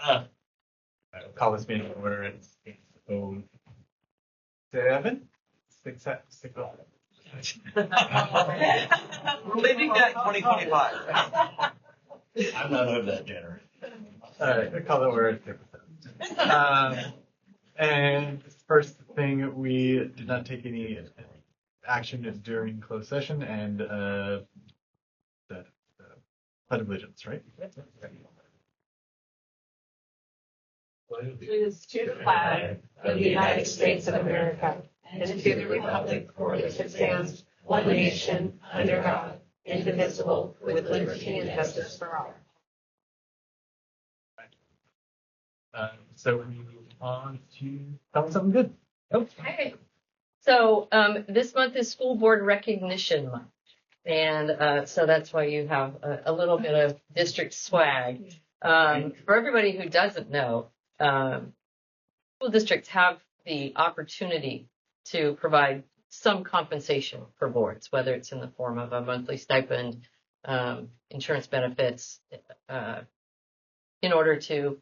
I'll call this meeting to order. It's 8:07. We're leaving that 2025. I'm not over that generous. All right, I call the order at 6:07. And first thing, we did not take any action during closed session, and the Pledge of Allegiance, right? Allegiance to the flag of the United States of America and to the republic for which it stands, one nation, under God, indivisible, with liberty and justice for all. So we move on to tell us something good. Okay. So this month is School Board Recognition Month. And so that's why you have a little bit of district swag. For everybody who doesn't know, school districts have the opportunity to provide some compensation for boards, whether it's in the form of a monthly stipend, insurance benefits, in order to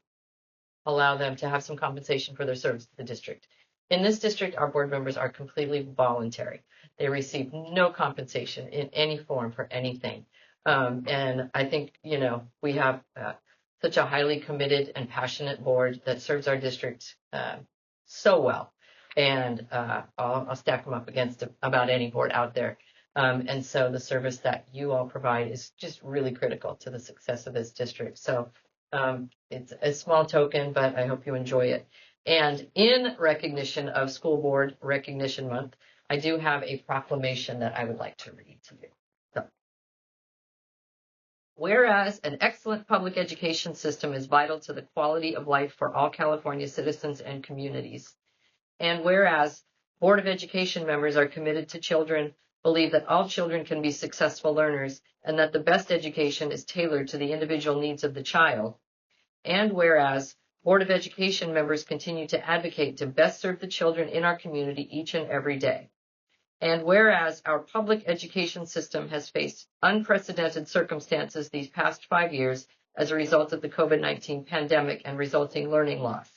allow them to have some compensation for their service to the district. In this district, our board members are completely voluntary. They receive no compensation in any form for anything. And I think, we have such a highly committed and passionate board that serves our district so well. And I'll stack them up against about any board out there. And so the service that you all provide is just really critical to the success of this district. So it's a small token, but I hope you enjoy it. And in recognition of School Board Recognition Month, I do have a proclamation that I would like to read to you. So, whereas an excellent public education system is vital to the quality of life for all California citizens and communities, and whereas Board of Education members are committed to children, believe that all children can be successful learners, and that the best education is tailored to the individual needs of the child, and whereas Board of Education members continue to advocate to best serve the children in our community each and every day. And whereas our public education system has faced unprecedented circumstances these past 5 years as a result of the COVID-19 pandemic and resulting learning loss.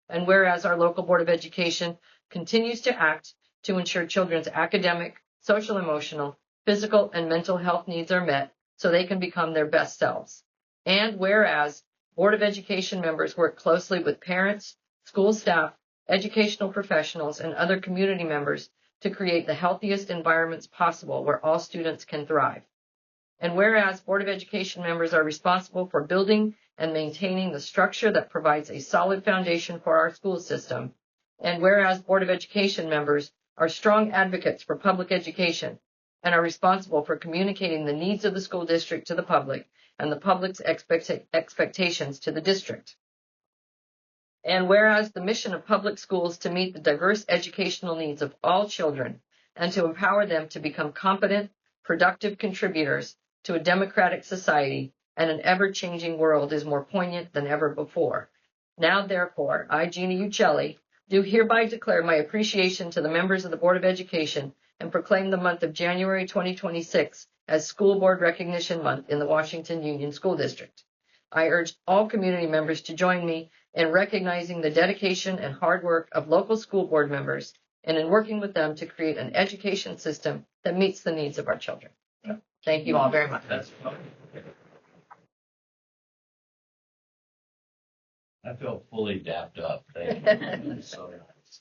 And whereas our local Board of Education continues to act to ensure children's academic, social, emotional, physical, and mental health needs are met so they can become their best selves. And whereas Board of Education members work closely with parents, school staff, educational professionals, and other community members to create the healthiest environments possible where all students can thrive. And whereas Board of Education members are responsible for building and maintaining the structure that provides a solid foundation for our school system, and whereas Board of Education members are strong advocates for public education and are responsible for communicating the needs of the school district to the public and the public's expectations to the district. And whereas the mission of public schools to meet the diverse educational needs of all children and to empower them to become competent, productive contributors to a democratic society and an ever-changing world is more poignant than ever before. Now, therefore, I, Gina Uccelli, do hereby declare my appreciation to the members of the Board of Education and proclaim the month of January 2026 as School Board Recognition Month in the Washington Union School District. I urge all community members to join me in recognizing the dedication and hard work of local school board members and in working with them to create an education system that meets the needs of our children. Thank you all very much. I feel fully dapped up. Thank you. So nice.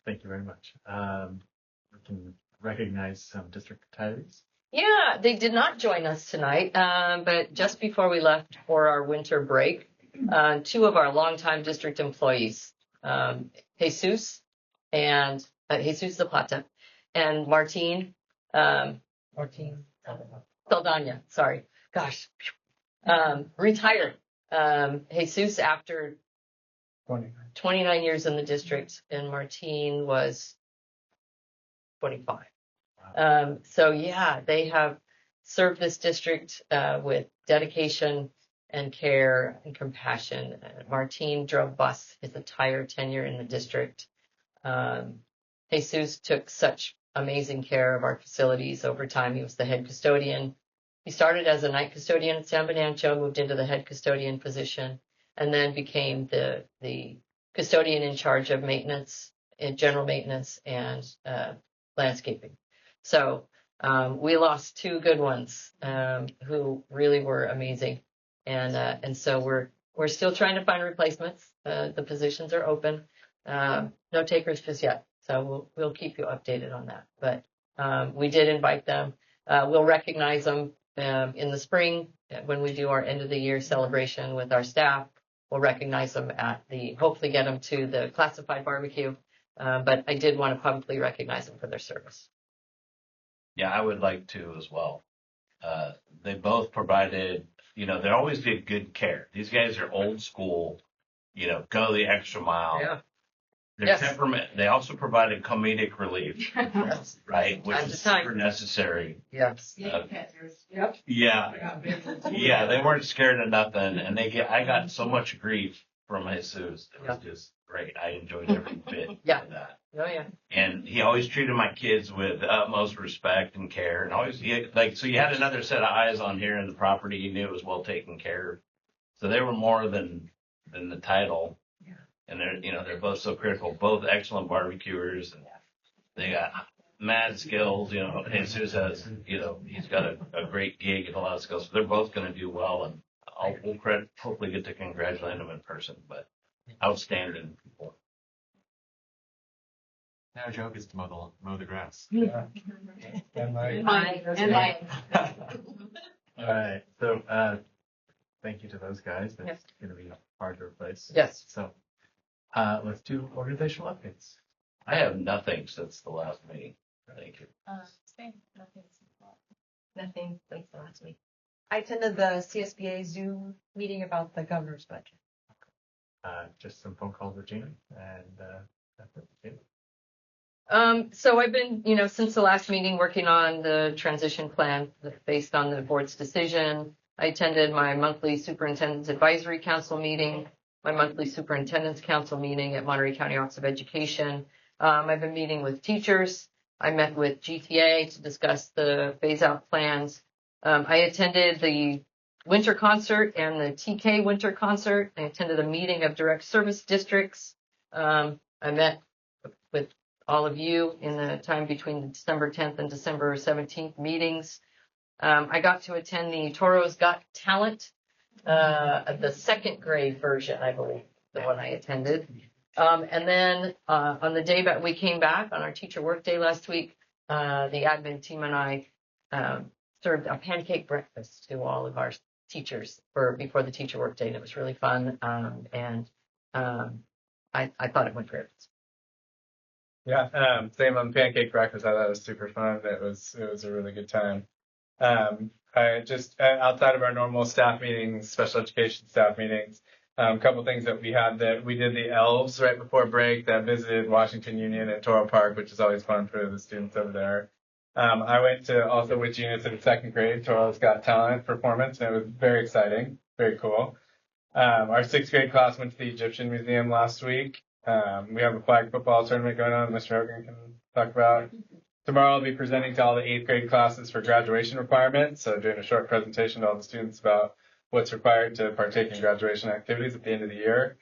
Thank you very much. We can recognize some district retirees. Yeah, they did not join us tonight, but just before we left for our winter break, two of our longtime district employees, Jesus and Jesus Zapata and Martin Saldana, sorry, gosh, retired. Jesus after 29 years in the district, and Martin was 25. So yeah, they have served this district with dedication and care and compassion. Martin drove bus his entire tenure in the district. Jesus took such amazing care of our facilities over time. He was the head custodian. He started as a night custodian at San Benancho, moved into the head custodian position, and then became the custodian in charge of maintenance and general maintenance and landscaping. So we lost two good ones who really were amazing, and so we're still trying to find replacements. The positions are open. No takers just yet, so we'll keep you updated on that. But we did invite them. We'll recognize them in the spring when we do our end of the year celebration with our staff. We'll recognize them hopefully get them to the classified barbecue. But I did want to publicly recognize them for their service. Yeah, I would like to as well. They both provided, they always did good care. These guys are old school, go the extra mile. Yeah. Their Yes. temperament, they also provided comedic relief, Yes. right? Which Time is to time. super necessary. Yes. Yep. Yep. Yeah, they weren't scared of nothing, and I got so much grief from Jesus. It was just great. I enjoyed every bit Yeah. of that. Oh yeah. And he always treated my kids with the utmost respect and care, and always so you had another set of eyes on here in the property. You knew it was well taken care of. So they were more than the title. Yeah. And they're both so critical. Both excellent barbecuers, and they got mad skills. Jesus has, he's got a great gig and a lot of skills. So they're both going to do well, and we'll hopefully get to congratulate them in person. But outstanding people. Now joke is to mow the grass. Yeah. And All right. So thank you to those guys. It's Yes. going to be hard to replace. Yes. So let's do organizational updates. I have nothing since the last meeting. Thank you. Same, nothing. Nothing since the last week. I attended the CSBA Zoom meeting about the governor's budget. Just some phone calls with Gina, and that's it. So I've been, since the last meeting working on the transition plan based on the board's decision. I attended my monthly superintendent's advisory council meeting, my monthly superintendent's council meeting at Monterey County Office of Education. I've been meeting with teachers. I met with GTA to discuss the phase out plans. I attended the winter concert and the TK winter concert. I attended a meeting of direct service districts. I met with all of you in the time between the December 10th and December 17th meetings. I got to attend the Toro's Got Talent, the second grade version, I believe, the one I attended. And then on the day that we came back on our teacher work day last week, the admin team and I served a pancake breakfast to all of our teachers before the teacher work day, and it was really fun. And I thought it went great. Yeah, same on pancake breakfast. I thought it was super fun. It was a really good time. I just outside of our normal staff meetings, special education staff meetings, a couple things that we had that we did the elves right before break that visited Washington Union and Toro Park, which is always fun for the students over there. I went to also with Gina to the second grade Toro's Got Talent performance, and it was very exciting, very cool. Our sixth grade class went to the Egyptian Museum last week. We have a flag football tournament going on. Mr. Hogan can talk about. Tomorrow I'll be presenting to all the eighth grade classes for graduation requirements. So doing a short presentation to all the students about what's required to partake in graduation activities at the end of the year.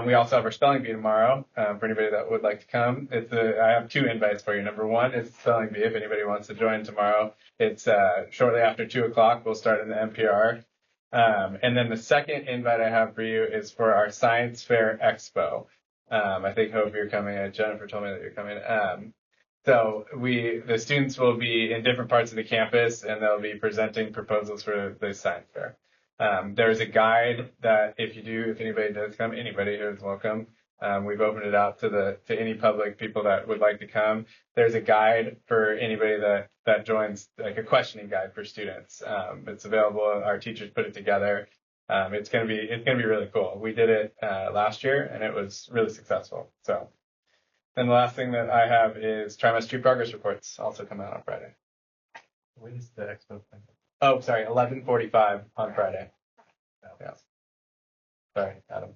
We also have our spelling bee tomorrow for anybody that would like to come. I have two invites for you. Number one is spelling bee. If anybody wants to join tomorrow, it's shortly after 2:00. We'll start in the MPR. And then the second invite I have for you is for our Science Fair Expo. I hope you're coming. Jennifer told me that you're coming. So the students will be in different parts of the campus, and they'll be presenting proposals for the science fair. There's a guide that if anybody does come, anybody here is welcome. We've opened it out to any public people that would like to come. There's a guide for anybody that joins, like a questioning guide for students. It's available. Our teachers put it together. It's gonna be really cool. We did it last year, and it was really successful. So. And the last thing that I have is trimester progress reports also come out on Friday. When is the expo thing? Oh, sorry, 11:45 on Friday. Yeah. Sorry, Adam.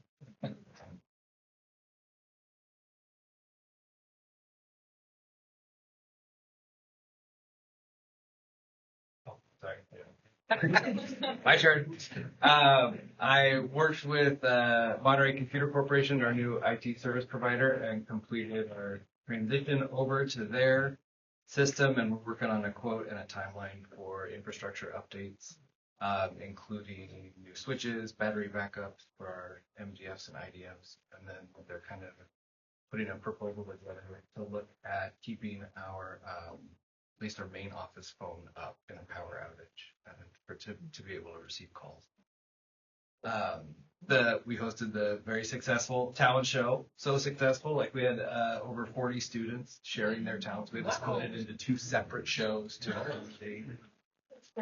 Oh, sorry. My turn. I worked with Monterey Computer Corporation, our new IT service provider, and completed our transition over to their system. And we're working on a quote and a timeline for infrastructure updates, including new switches, battery backups for our MDFs and IDFs. And then they're kind of putting a proposal together to look at keeping our at least our main office phone up in a power outage and to be able to receive calls. We hosted the very successful talent show. So successful, like we had over 40 students sharing their talents. We had to split it into 2 separate shows to accommodate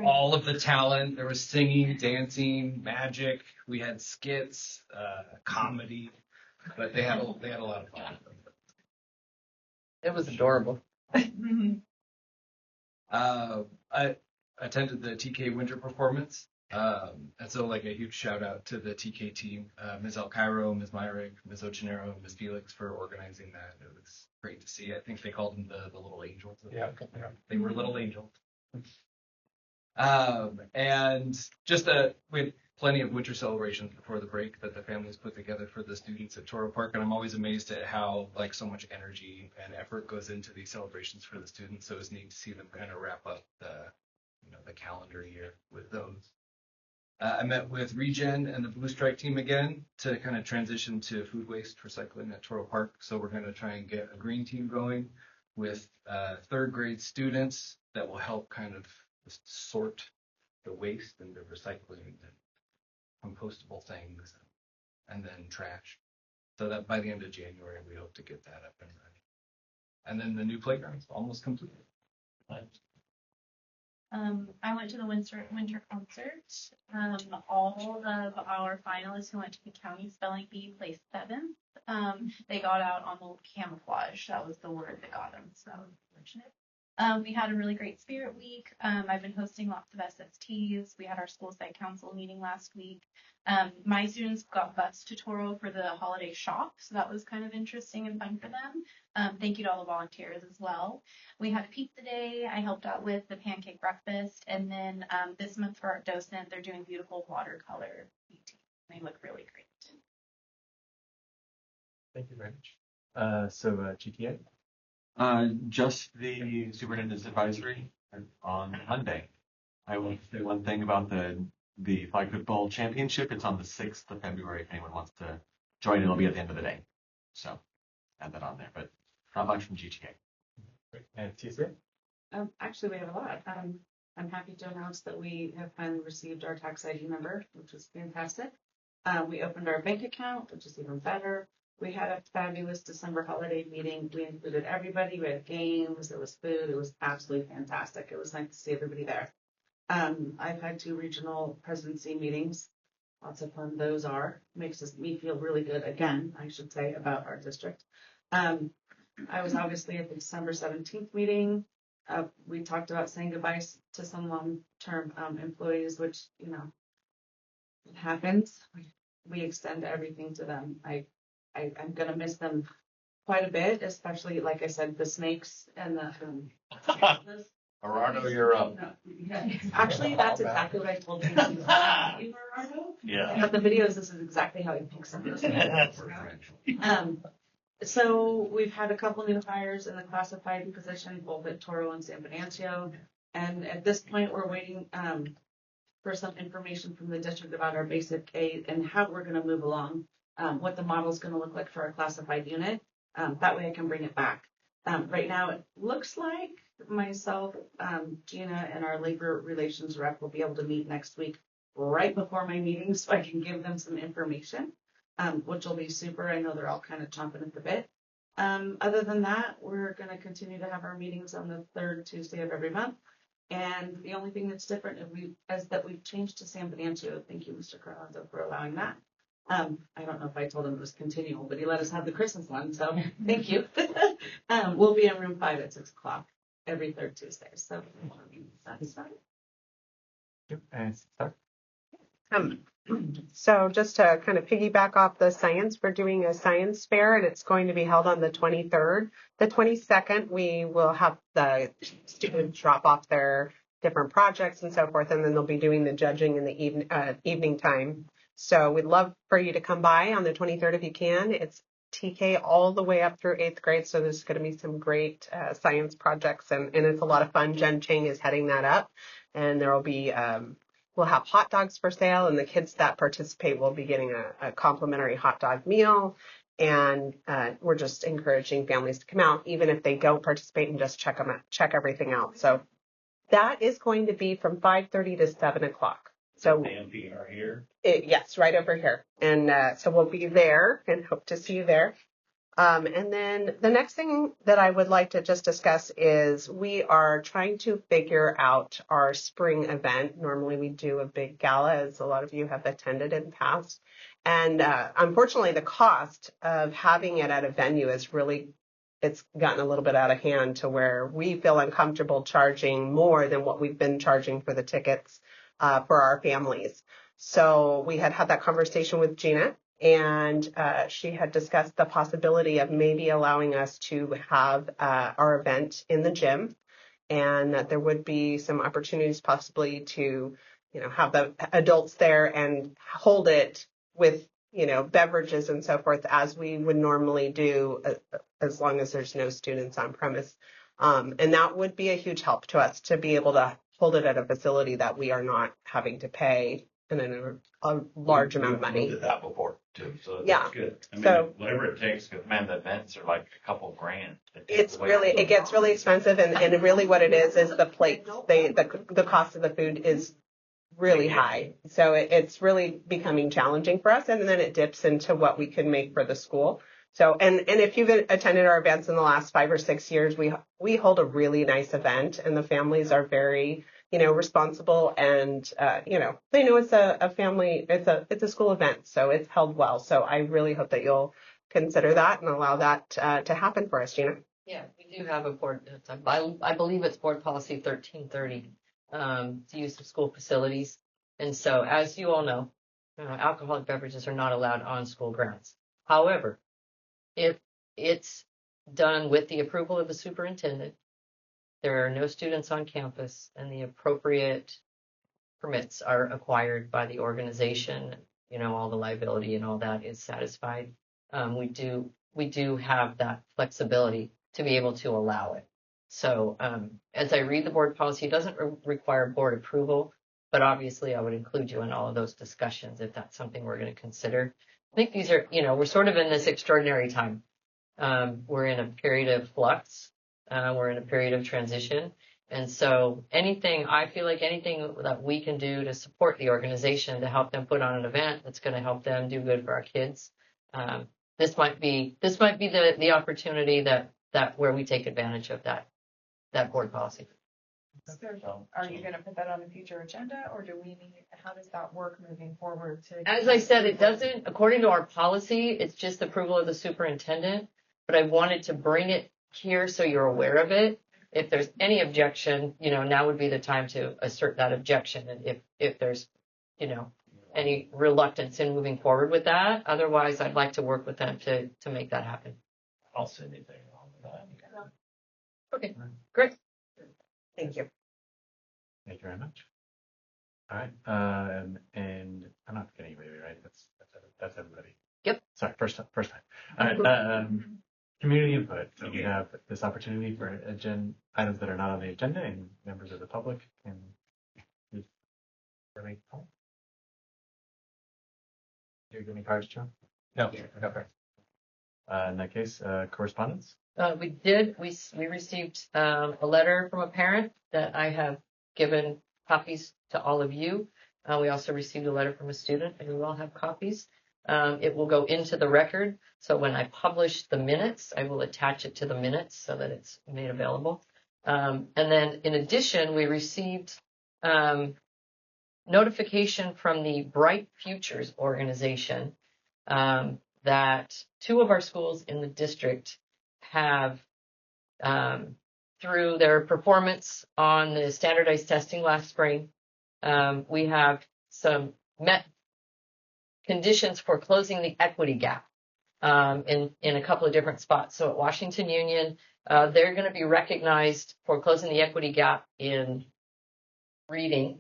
all of the talent. There was singing, dancing, magic. We had skits, comedy, but they had a lot of fun. It was adorable. I attended the TK winter performance. And so like a huge shout out to the TK team, Ms. El Cairo, Ms. Myrick, Ms. Ochenero, Ms. Felix for organizing that. It was great to see. I think they called them the little angels. Yeah. They were little angels. And just we had plenty of winter celebrations before the break that the families put together for the students at Toro Park. And I'm always amazed at how like so much energy and effort goes into these celebrations for the students. So it's neat to see them kind of wrap up the calendar year with those. I met with Regen and the Blue Strike team again to kind of transition to food waste recycling at Toro Park. So we're going to try and get a green team going with 3rd grade students that will help kind of sort the waste and the recycling and compostable things and then trash. So that by the end of January, we hope to get that up and running. And then the new playground's almost complete. I went to the winter concert. All of our finalists who went to the county spelling bee placed 7th. They got out on the camouflage. That was the word that got them. So that was fortunate. We had a really great spirit week. I've been hosting lots of SSTs. We had our school site council meeting last week. My students got bused to Toro for the holiday shop, so that was kind of interesting and fun for them. Thank you to all the volunteers as well. We had a pizza day. I helped out with the pancake breakfast, and then this month for our docent, they're doing beautiful watercolor painting. They look really great. Thank you very much. So GTA. Just the superintendent's advisory on Monday. I will say one thing about the flag football championship. It's on the 6th of February. If anyone wants to join, it'll be at the end of the day. So add that on there, but not much from GTK. And TCA. Actually, we have a lot. I'm happy to announce that we have finally received our tax ID number, which is fantastic. We opened our bank account, which is even better. We had a fabulous December holiday meeting. We included everybody. We had games. There was food. It was absolutely fantastic. It was nice to see everybody there. I've had 2 regional presidency meetings. Lots of fun those are. Makes me feel really good again, I should say, about our district. I was obviously at the December 17th meeting. We talked about saying goodbye to some long-term employees, which, it happens. We extend everything to them. I'm going to miss them quite a bit, especially, like I said, the snakes and the... Gerardo, you're up. Actually, that's exactly what I told him. Yeah. But the videos, this is exactly how he picks up. So we've had a couple new hires in the classified position, both at Toro and San Venancio. And at this point, we're waiting for some information from the district about our basic aid and how we're going to move along, what the model is going to look like for our classified unit. That way I can bring it back. Right now, it looks like myself, Gina, and our labor relations rep will be able to meet next week right before my meeting so I can give them some information, which will be super. I know they're all kind of chomping at the bit. Other than that, we're going to continue to have our meetings on the 3rd Tuesday of every month. And the only thing that's different is that we've changed to San Venancio. Thank you, Mr. Carlando, for allowing that. I don't know if I told him it was continual, but he let us have the Christmas one, so thank you. We'll be in room 5 at 6 o'clock every 3rd Tuesday. So that's about it. And start. So just to kind of piggyback off the science, we're doing a science fair and it's going to be held on the 23rd. The 22nd, we will have the students drop off their different projects and so forth. And then they'll be doing the judging in the evening time. So we'd love for you to come by on the 23rd if you can. It's TK all the way up through 8th grade. So there's going to be some great science projects and it's a lot of fun. Jen Chang is heading that up, and there will be, we'll have hot dogs for sale, and the kids that participate will be getting a complimentary hot dog meal. And we're just encouraging families to come out, even if they don't participate, and just check everything out. So that is going to be from 5:30 to 7 o'clock. So the NPR here. yes, right over here. And so we'll be there and hope to see you there. And then the next thing that I would like to just discuss is we are trying to figure out our spring event. Normally we do a big gala, as a lot of you have attended in the past. And unfortunately, the cost of having it at a venue is it's gotten a little bit out of hand to where we feel uncomfortable charging more than what we've been charging for the tickets for our families. So we had that conversation with Gina, and she had discussed the possibility of maybe allowing us to have our event in the gym, and that there would be some opportunities possibly to, have the adults there and hold it with, beverages and so forth as we would normally do, as long as there's no students on premise. And that would be a huge help to us to be able to hold it at a facility that we are not having to pay a large amount of money. We did that before too, so Yeah. that's good. I mean, So- whatever it takes, because man, the events are like a couple grand. It gets really expensive, and really what it is the plates. The cost of the food is really high. So it's really becoming challenging for us, and then it dips into what we can make for the school. So, and if you've attended our events in the last 5 or 6 years, we hold a really nice event, and the families are very, responsible, and, they know it's a family, it's a school event, so it's held well. So I really hope that you'll consider that and allow that to happen for us, Gina. Yeah, we do have a board, I believe it's board policy 1330, to use the school facilities. And so, as you all know, alcoholic beverages are not allowed on school grounds. However, if it's done with the approval of the superintendent, there are no students on campus, and the appropriate permits are acquired by the organization, all the liability and all that is satisfied. We do have that flexibility to be able to allow it. So as I read the board policy, it doesn't require board approval, but obviously I would include you in all of those discussions if that's something we're going to consider. I think these are, we're sort of in this extraordinary time. We're in a period of flux. We're in a period of transition. And so I feel like anything that we can do to support the organization to help them put on an event that's going to help them do good for our kids. This might be the opportunity that where we take advantage of that board policy. So are you going to put that on the future agenda, or how does that work moving forward? As I said, it doesn't, according to our policy, it's just approval of the superintendent, but I wanted to bring it here so you're aware of it. If there's any objection, now would be the time to assert that objection. And if there's, any reluctance in moving forward with that, otherwise I'd like to work with them to make that happen. I'll send anything wrong with that. Okay, great. Thank you. Thank you very much. All right, and I'm not forgetting anybody, right? That's everybody. Yep. Sorry, first time. All right. Community input. So we have this opportunity for items that are not on the agenda, and members of the public can relate. Do you have any cards, John? No. Okay. In that case, correspondence. We received a letter from a parent that I have given copies to all of you. We also received a letter from a student, and we all have copies. It will go into the record. So when I publish the minutes, I will attach it to the minutes so that it's made available. And then in addition, we received notification from the Bright Futures organization that 2 of our schools in the district have, through their performance on the standardized testing last spring, we have some met conditions for closing the equity gap in a couple of different spots. So at Washington Union, they're going to be recognized for closing the equity gap in reading.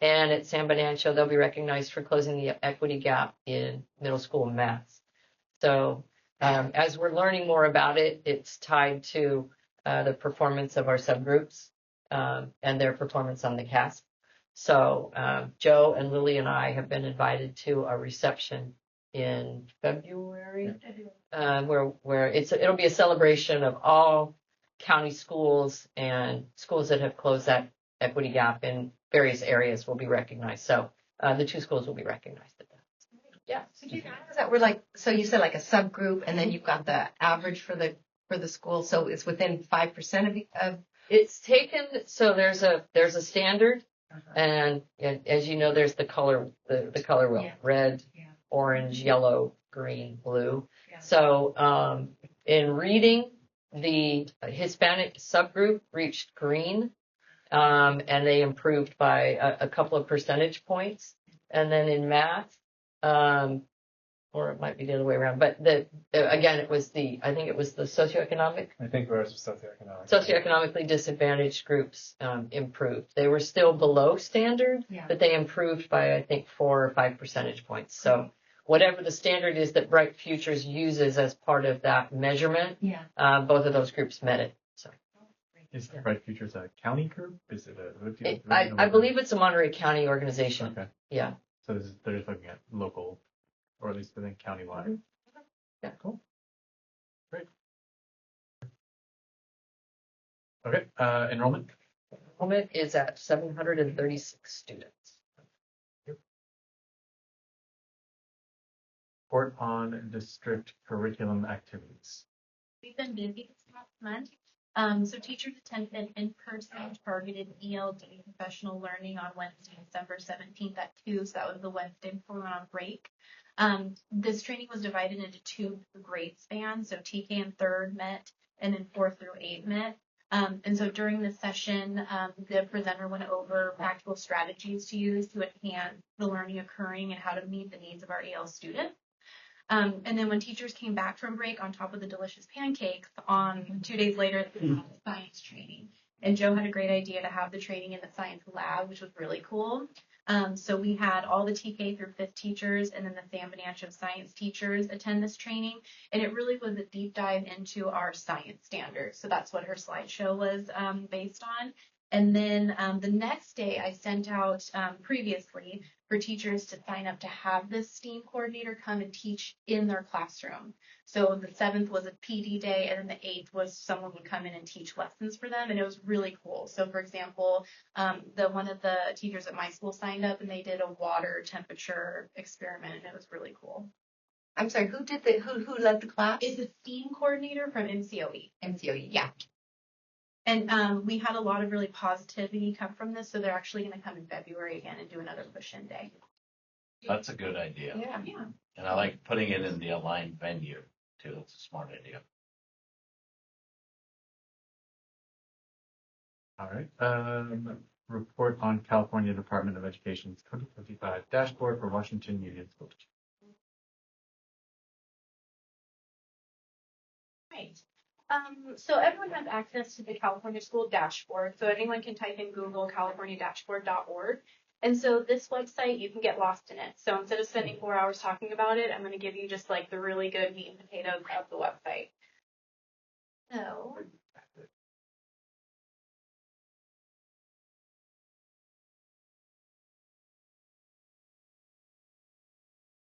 And at San Bernardino, they'll be recognized for closing the equity gap in middle school math. So as we're learning more about it, it's tied to the performance of our subgroups and their performance on the CASP. So Joe and Lily and I have been invited to a reception in February, where it'll be a celebration of all county schools and schools that have closed that equity gap in various areas will be recognized. So the 2 schools will be recognized at that. Yeah. So do you guys that we're like, so you said like a subgroup, and then you've got the average for the school, so it's within 5% of. It's taken, so there's a standard, and as you know, there's the color wheel, Yeah. red, orange, yellow, green, blue. So in reading, the Hispanic subgroup reached green, and they improved by a couple of percentage points. And then in math, or it might be the other way around, but again, I think it was the socioeconomic. I think ours was socioeconomic. Socioeconomically disadvantaged groups improved. They were still below standard, but they improved by, I think, 4 or 5 percentage points. So whatever the standard is that Bright Futures uses as part of that measurement, both of those groups met it. So Is Bright Futures a county group? Is it I believe it's a Monterey County organization. Okay. Yeah. So they're just looking at local, or at least within countywide. Yeah. Cool. Great. Okay. Enrollment. Enrollment is at 736 students. Report on district curriculum activities. We've been busy this last month. So teachers attended an in-person targeted ELD professional learning on Wednesday, December 17th at 2. So that was the Wednesday before we went on break. This training was divided into 2 grade spans. So TK and 3rd met, and then 4th through 8 met. And so during the session, the presenter went over practical strategies to use to enhance the learning occurring and how to meet the needs of our AL students. And then when teachers came back from break, on top of the delicious pancakes, 2 days later, they had science training. And Joe had a great idea to have the training in the science lab, which was really cool. So we had all the TK through 5th teachers and then the San Bernardino science teachers attend this training. And it really was a deep dive into our science standards. So that's what her slideshow was based on. And then the next day I sent out previously for teachers to sign up to have this STEAM coordinator come and teach in their classroom. So the 7th was a PD day, and then the 8th was someone would come in and teach lessons for them, and it was really cool. So for example, one of the teachers at my school signed up, and they did a water temperature experiment, and it was really cool. I'm sorry, who led the class? It's a STEAM coordinator from MCOE. MCOE, yeah. And we had a lot of really positivity come from this, so they're actually going to come in February again and do another push-in day. That's a good idea. Yeah. And I like putting it in the aligned venue too. That's a smart idea. All right. Report on California Department of Education's 2025 dashboard for Washington Union School District. Right. So everyone has access to the California School Dashboard. So anyone can type in Google californiadashboard.org. And so this website, you can get lost in it. So instead of spending 4 hours talking about it, I'm going to give you just like the really good meat and potatoes of the website. So.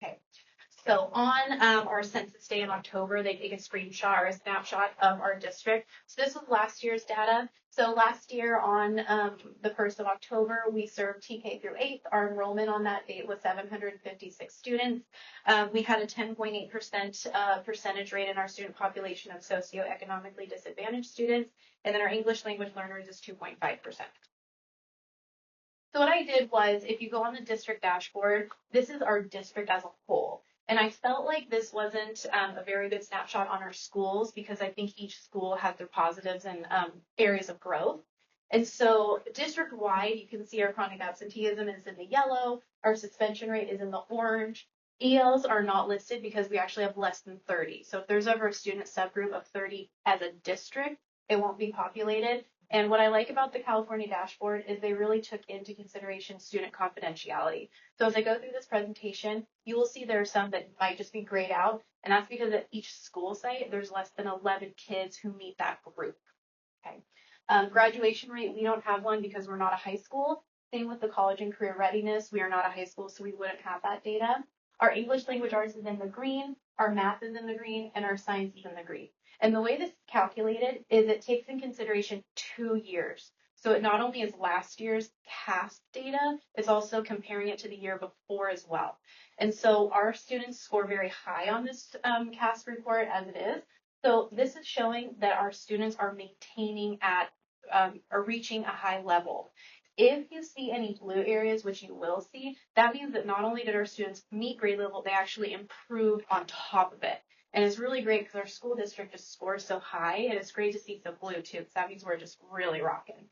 Okay. So on our census day in October, they take a screenshot or a snapshot of our district. So this was last year's data. So last year on the 1st of October, we served TK through 8th. Our enrollment on that date was 756 students. We had a 10.8% percentage rate in our student population of socioeconomically disadvantaged students. And then our English language learners is 2.5%. So what I did was, if you go on the district dashboard, this is our district as a whole. And I felt like this wasn't a very good snapshot on our schools because I think each school has their positives and areas of growth. And so district-wide, you can see our chronic absenteeism is in the yellow. Our suspension rate is in the orange. ELs are not listed because we actually have less than 30. So if there's ever a student subgroup of 30 as a district, it won't be populated. And what I like about the California dashboard is they really took into consideration student confidentiality. So as I go through this presentation, you will see there are some that might just be grayed out, and that's because at each school site, there's less than 11 kids who meet that group. Okay. Graduation rate, we don't have one because we're not a high school. Same with the college and career readiness. We are not a high school, so we wouldn't have that data. Our English language arts is in the green, our math is in the green, and our science is in the green. And the way this is calculated is it takes in consideration 2 years. So it not only is last year's CAST data, it's also comparing it to the year before as well. And so our students score very high on this CAST report as it is. So this is showing that our students are maintaining at or reaching a high level. If you see any blue areas, which you will see, that means that not only did our students meet grade level, they actually improved on top of it. And it's really great because our school district just scores so high, and it's great to see some blue too, because that means we're just really rocking.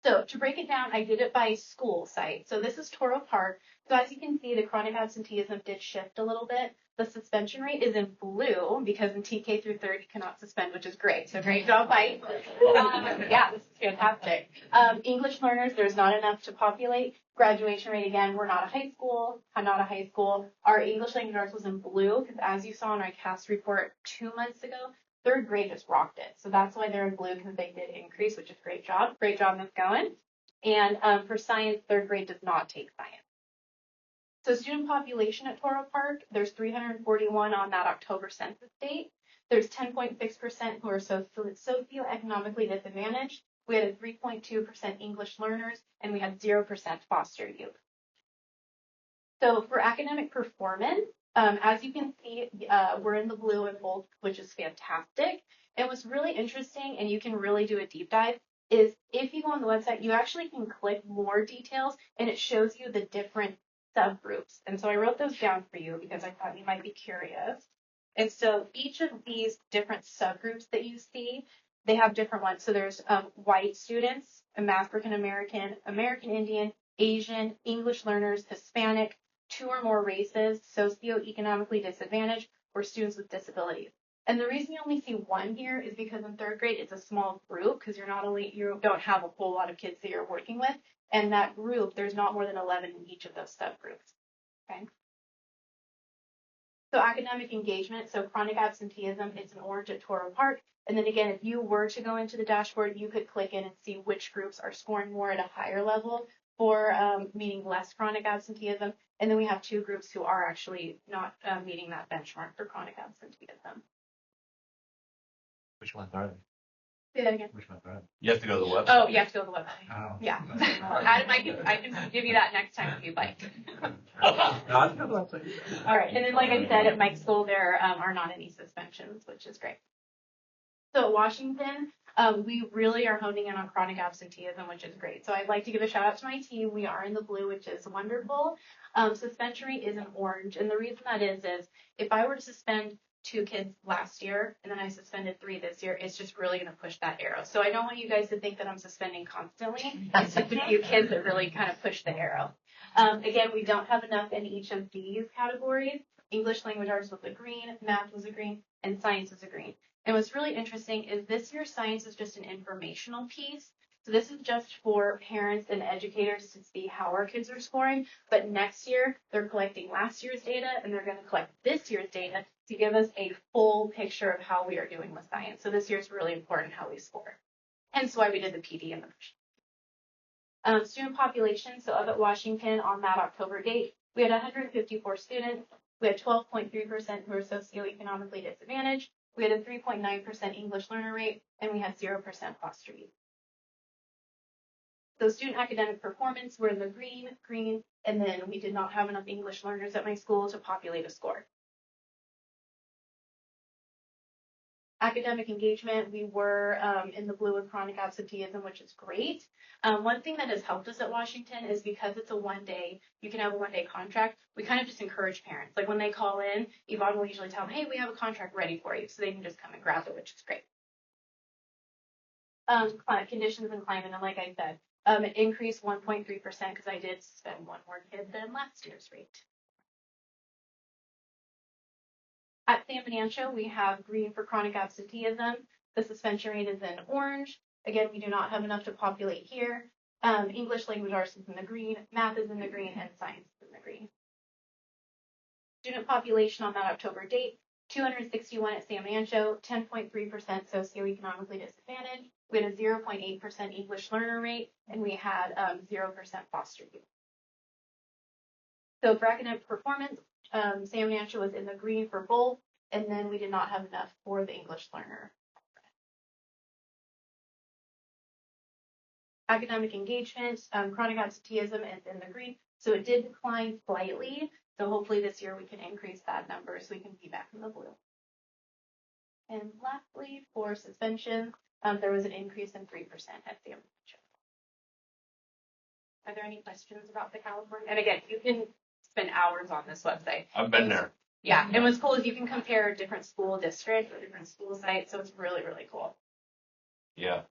So to break it down, I did it by school site. So this is Toro Park. So as you can see, the chronic absenteeism did shift a little bit. The suspension rate is in blue because in TK through 3rd you cannot suspend, which is great. So great job, Mike. Yeah, this is fantastic. English learners, there's not enough to populate. Graduation rate, again, we're not a high school. I'm not a high school. Our English language arts was in blue because as you saw in our CAST report 2 months ago, 3rd grade just rocked it. So that's why they're in blue because they did increase, which is great job. Great job, Ms. Gowen. And for science, 3rd grade does not take science. So student population at Toro Park, there's 341 on that October census date. There's 10.6% who are socioeconomically disadvantaged. We had a 3.2% English learners, and we had 0% foster youth. So for academic performance, as you can see, we're in the blue and bold, which is fantastic. And what's really interesting, and you can really do a deep dive, is if you go on the website, you actually can click more details, and it shows you the different subgroups. And so I wrote those down for you because I thought you might be curious. And so each of these different subgroups that you see, they have different ones. So there's white students, African American, American Indian, Asian, English learners, Hispanic, 2 or more races, socioeconomically disadvantaged, or students with disabilities. And the reason you only see 1 here is because in 3rd grade, it's a small group because you don't have a whole lot of kids that you're working with. And that group, there's not more than 11 in each of those subgroups. Okay. So academic engagement, so chronic absenteeism, it's in orange at Toro Park. And then again, if you were to go into the dashboard, you could click in and see which groups are scoring more at a higher level for meaning less chronic absenteeism. And then we have 2 groups who are actually not meeting that benchmark for chronic absenteeism. Which ones are they? Say that again. Which ones are they? You have to go to the website. Oh, you have to go to the website. Oh. Yeah. I can give you that next time if you'd like. All right. And then, like I said, at Mike's school, there are not any suspensions, which is great. So at Washington, we really are honing in on chronic absenteeism, which is great. So I'd like to give a shout out to my team. We are in the blue, which is wonderful. Suspension rate is in orange. And the reason that is if I were to suspend 2 kids last year and then I suspended 3 this year, it's just really going to push that arrow. So I don't want you guys to think that I'm suspending constantly. It's just a few kids that really kind of push the arrow. Again, we don't have enough in each of these categories. English language arts was a green, math was a green, and science is a green. And what's really interesting is this year science is just an informational piece. So this is just for parents and educators to see how our kids are scoring. But next year, they're collecting last year's data and they're going to collect this year's data to give us a full picture of how we are doing with science. So this year is really important how we score. Hence why we did the PD and the student population. So up at Washington on that October date, we had 154 students. We had 12.3% who were socioeconomically disadvantaged. We had a 3.9% English learner rate, and we had 0% foster youth. So student academic performance were in the green, and then we did not have enough English learners at my school to populate a score. Academic engagement, we were in the blue with chronic absenteeism, which is great. One thing that has helped us at Washington is because it's a 1-day, you can have a 1-day contract, we kind of just encourage parents. Like when they call in, Yvonne will usually tell them, hey, we have a contract ready for you, so they can just come and grab it, which is great. Climate conditions and climate, and like I said, it increased 1.3% because I did suspend 1 more kid than last year's rate. At San Bernardino, we have green for chronic absenteeism. The suspension rate is in orange. Again, we do not have enough to populate here. English language arts is in the green, math is in the green, and science is in the green. Student population on that October date, 261 at Sam Ancho, 10.3% socioeconomically disadvantaged. We had a 0.8% English learner rate, and we had 0% foster youth. So for academic performance, Sam Ancho was in the green for both, and then we did not have enough for the English learner. Academic engagement, chronic absenteeism is in the green, so it did decline slightly. So hopefully this year we can increase that number so we can be back in the blue. And lastly, for suspension, there was an increase in 3% at Sam Ancho. Are there any questions about the California? And again, you can spend hours on this website. I've been there. Yeah, and what's cool is you can compare different school districts or different school sites, so it's really, really cool. Yeah.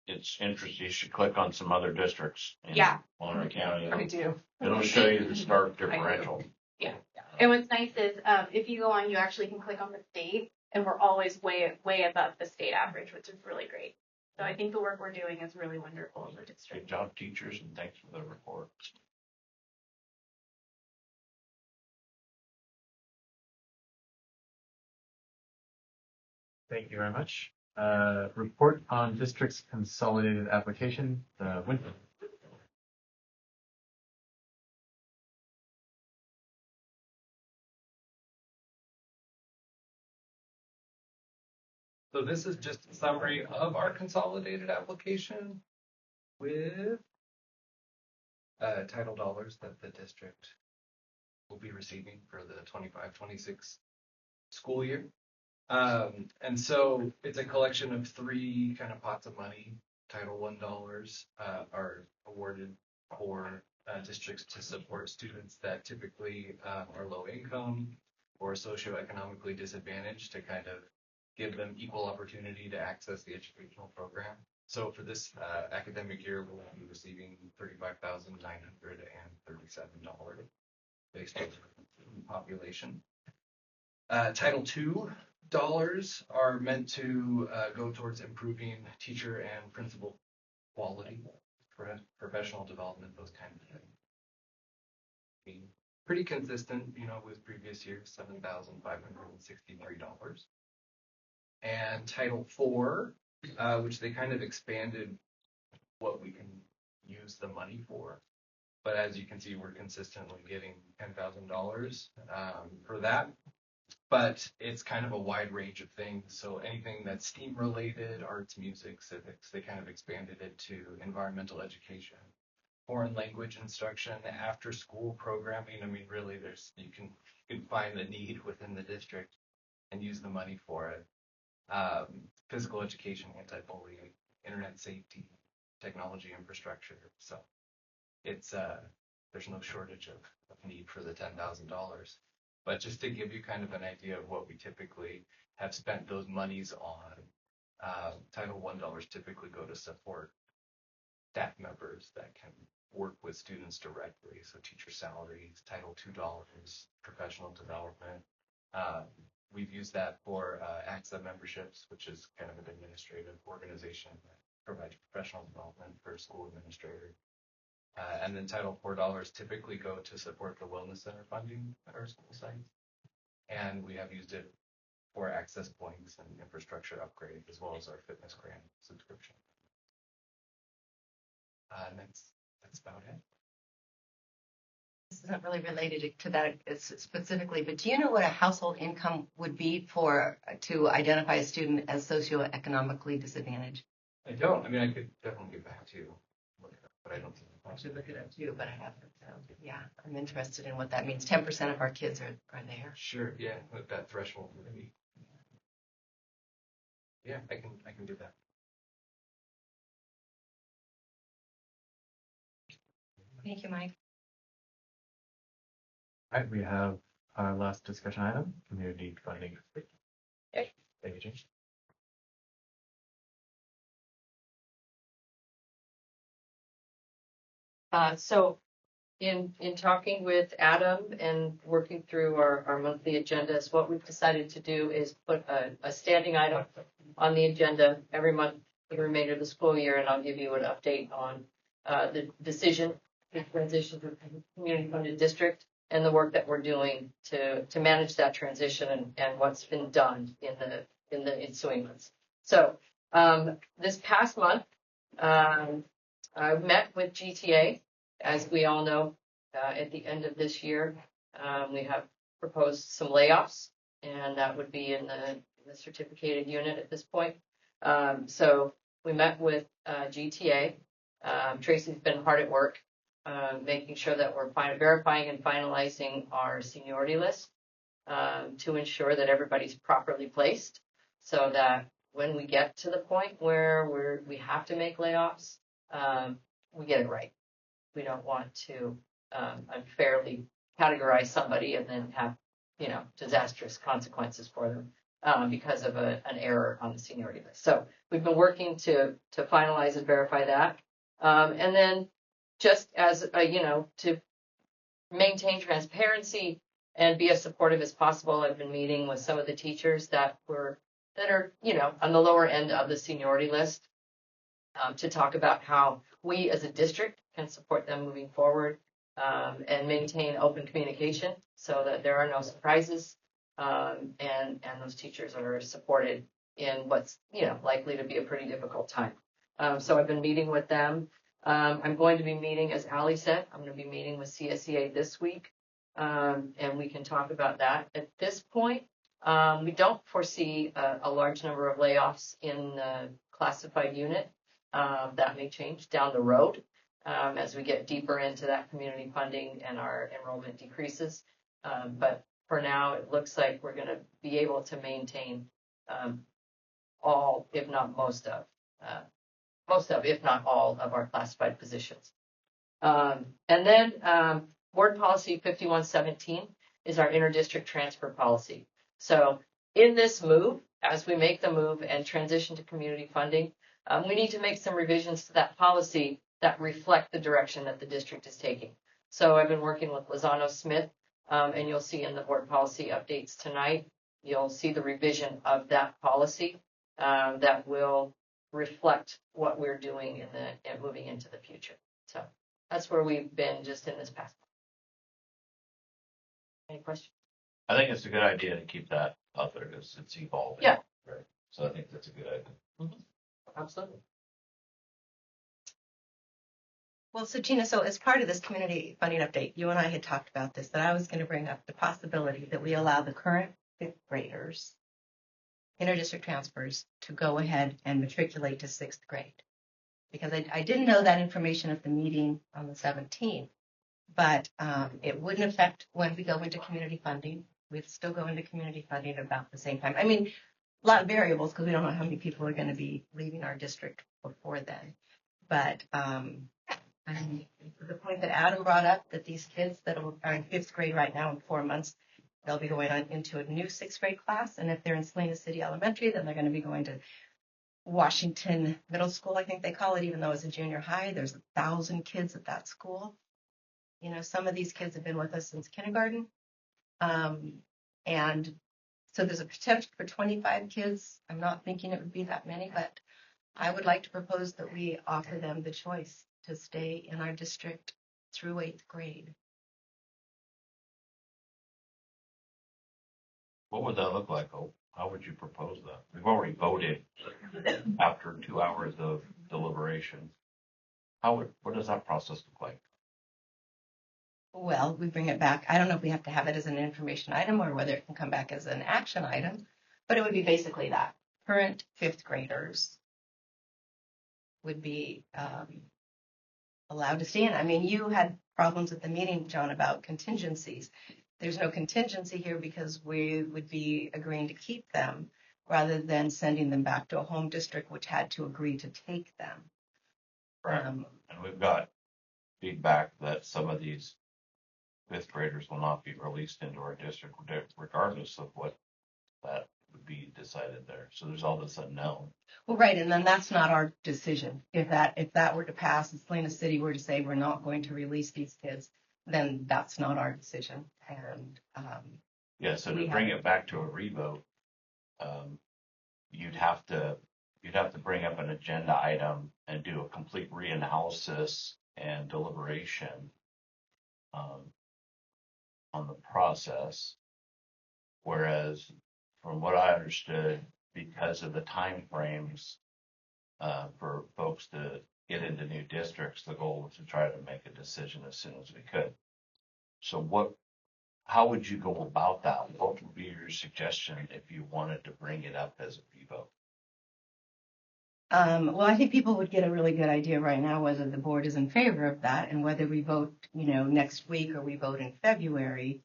It's interesting. You should click on some other districts in Yeah. Monterey County. I do. It'll show you the stark differential. Yeah. And what's nice is if you go on, you actually can click on the state, and we're always way above the state average, which is really great. So I think the work we're doing is really wonderful in the district. Good job, teachers, and thanks for the report. Thank you very much. Report on district's consolidated application, the winter. So this is just a summary of our consolidated application with title dollars that the district will be receiving for the 25-26 school year. And so it's a collection of three kind of pots of money. Title I dollars are awarded for districts to support students that typically are low income or socioeconomically disadvantaged, to kind of give them equal opportunity to access the educational program. So for this academic year, we'll be receiving $35,937 based on population. Title II dollars are meant to go towards improving teacher and principal quality, professional development, those kind of things. Being pretty consistent, with previous years, $7,563. And Title IV, which they kind of expanded what we can use the money for. But as you can see, we're consistently getting $10,000 for that. But it's kind of a wide range of things. So anything that's STEAM related, arts, music, civics, they kind of expanded it to environmental education, foreign language instruction, after school programming. I mean, really, you can find the need within the district and use the money for it. Physical education, anti-bullying, internet safety, technology infrastructure. So it's there's no shortage of need for the $10,000. But just to give you kind of an idea of what we typically have spent those monies on, Title I dollars typically go to support staff members that can work with students directly. So teacher salaries, Title II dollars, professional development. We've used that for AXA memberships, which is kind of an administrative organization that provides professional development for school administrators. And then Title IV dollars typically go to support the wellness center funding at our school sites. And we have used it for access points and infrastructure upgrade, as well as our fitness grant subscription. And that's about it. This isn't really related to that specifically, but do you know what a household income would be to identify a student as socioeconomically disadvantaged? I don't. I mean, I could definitely get back to you, but I don't think I should look it up too, but I haven't. So yeah, I'm interested in what that means. 10% of our kids are there. Sure. Yeah, with that threshold, maybe. Yeah, I can do that. Thank you, Mike. All right, we have our last discussion item, community funding. Okay. Thank you, James. So in talking with Adam and working through our monthly agendas, what we've decided to do is put a standing item on the agenda every month for the remainder of the school year, and I'll give you an update on the decision to transition to a community-funded district and the work that we're doing to manage that transition and what's been done in the ensuing months. So this past month, I met with GTA. As we all know, at the end of this year, we have proposed some layoffs, and that would be in the certificated unit at this point. So we met with GTA. Tracy's been hard at work making sure that we're verifying and finalizing our seniority list to ensure that everybody's properly placed, so that when we get to the point where we have to make layoffs, we get it right. We don't want to unfairly categorize somebody and then have, disastrous consequences for them because of an error on the seniority list. So we've been working to finalize and verify that. And then just as, to maintain transparency and be as supportive as possible, I've been meeting with some of the teachers that are, on the lower end of the seniority list to talk about how we as a district can support them moving forward and maintain open communication so that there are no surprises and those teachers are supported in what's, likely to be a pretty difficult time. So I've been meeting with them. I'm going to be meeting, as Allie said, I'm going to be meeting with CSEA this week, and we can talk about that. At this point, we don't foresee a large number of layoffs in the classified unit. That may change down the road as we get deeper into that community funding and our enrollment decreases. But for now, it looks like we're going to be able to maintain all, if not most of, if not all of our classified positions. And then Board Policy 5117 is our interdistrict transfer policy. So in this move, as we make the move and transition to community funding, we need to make some revisions to that policy that reflect the direction that the district is taking. So I've been working with Lozano Smith, and you'll see in the board policy updates tonight, you'll see the revision of that policy that will reflect what we're doing and moving into the future. So that's where we've been just in this past month. Any questions? I think it's a good idea to keep that out there because it's evolving. Yeah. Right. So I think that's a good idea. Mm-hmm. Absolutely. Well, so Gina, so as part of this community funding update, you and I had talked about this, that I was going to bring up the possibility that we allow the current fifth graders interdistrict transfers to go ahead and matriculate to sixth grade. Because I didn't know that information at the meeting on the 17th, but it wouldn't affect when we go into community funding. We'd still go into community funding about the same time. I mean, a lot of variables because we don't know how many people are going to be leaving our district before then. But the point that Adam brought up, that these kids that are in fifth grade right now in 4 months, they'll be going on into a new sixth grade class. And if they're in Salina City Elementary, then they're going to be going to Washington Middle School, I think they call it, even though it's a junior high. There's 1,000 kids at that school. Some of these kids have been with us since kindergarten. And so there's a potential for 25 kids. I'm not thinking it would be that many, but I would like to propose that we offer them the choice to stay in our district through 8th grade. What would that look like, Hope? How would you propose that? We've already voted after 2 hours of deliberation. What does that process look like? Well, we bring it back. I don't know if we have to have it as an information item or whether it can come back as an action item, but it would be basically that. Current fifth graders would be allowed to stay in. I mean, you had problems at the meeting, John, about contingencies. There's no contingency here because we would be agreeing to keep them rather than sending them back to a home district which had to agree to take them. Right. And we've got feedback that some of these fifth graders will not be released into our district regardless of what that would be decided there. So there's all this unknown. Well, right, and then that's not our decision. If that were to pass and Salina City were to say we're not going to release these kids, then that's not our decision. And so to bring it back to a revote, you'd have to you'd have to bring up an agenda item and do a complete reanalysis and deliberation on the process. Whereas, from what I understood, because of the time frames for folks to get into new districts, the goal was to try to make a decision as soon as we could. So how would you go about that? What would be your suggestion if you wanted to bring it up as a revote? Well, I think people would get a really good idea right now whether the board is in favor of that and whether we vote, next week or we vote in February.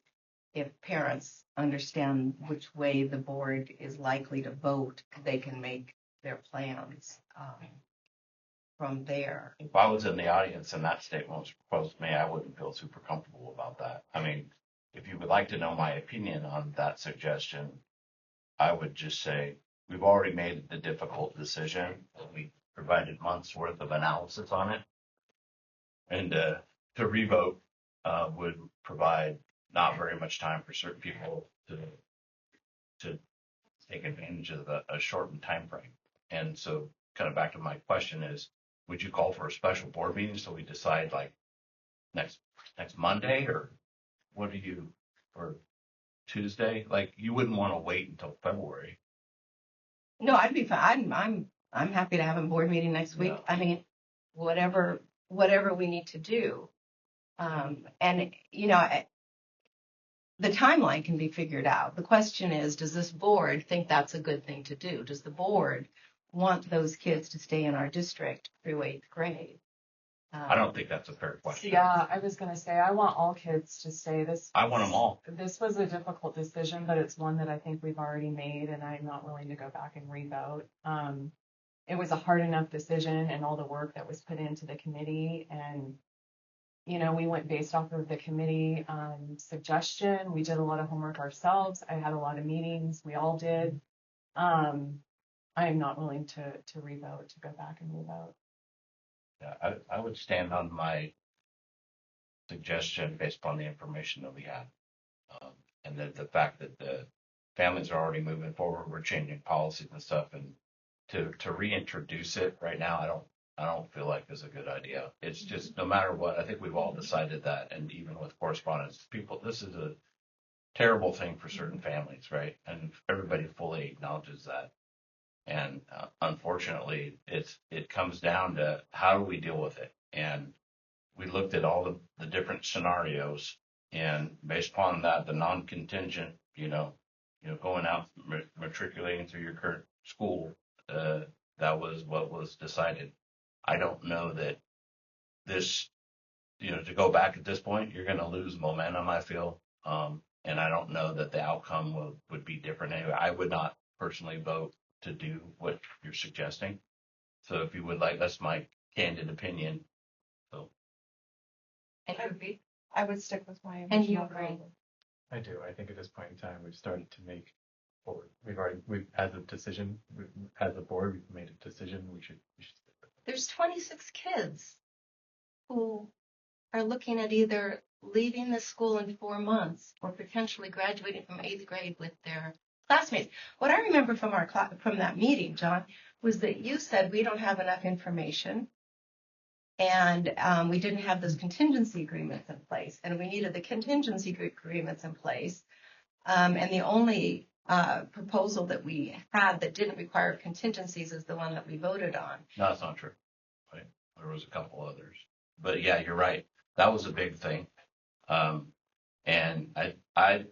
If parents understand which way the board is likely to vote, they can make their plans from there. If I was in the audience and that statement was proposed to me, I wouldn't feel super comfortable about that. I mean, if you would like to know my opinion on that suggestion, I would just say, we've already made the difficult decision. We provided months worth of analysis on it. And to revote would provide not very much time for certain people to take advantage of a shortened time frame. And so kind of back to my question is, would you call for a special board meeting so we decide like next Monday, or what do you, or Tuesday? Like, you wouldn't want to wait until February. No, I'd be fine. I'm happy to have a board meeting next week. Yeah. I mean, whatever we need to do. And the timeline can be figured out. The question is, does this board think that's a good thing to do? Does the board want those kids to stay in our district through 8th grade? I don't think that's a fair question. Yeah, I was gonna say, I want all kids to stay. I want them all. This was a difficult decision, but it's one that I think we've already made, and I'm not willing to go back and revote. It was a hard enough decision and all the work that was put into the committee, and we went based off of the committee suggestion. We did a lot of homework ourselves. I had a lot of meetings. We all did. I am not willing to revote, to go back and revote. Yeah, I would stand on my suggestion based upon the information that we have. And the fact that the families are already moving forward, we're changing policies and stuff, and to reintroduce it right now, I don't feel like is a good idea. It's just, no matter what, I think we've all decided that, and even with correspondence, this is a terrible thing for certain families, right? And everybody fully acknowledges that. And unfortunately, it comes down to how do we deal with it? And we looked at all the different scenarios, and based upon that, the non-contingent, going out, matriculating through your current school, that was what was decided. I don't know that this, to go back at this point, you're going to lose momentum, I feel. And I don't know that the outcome would be different anyway. I would not personally vote to do what you're suggesting. So if you would like, that's my candid opinion. So. And you agree? I would stick with my And you original agree? vote. I do. I think at this point in time, we've started to make forward. As a decision, as a board, we've made a decision. We should stick with it. There's 26 kids who are looking at either leaving the school in 4 months or potentially graduating from 8th grade with their classmates. What I remember from from that meeting, John, was that you said we don't have enough information, and we didn't have those contingency agreements in place, and we needed the contingency agreements in place. And the only proposal that we had that didn't require contingencies is the one that we voted on. No, that's not true. Right? There was a couple others, but yeah, you're right. That was a big thing. And I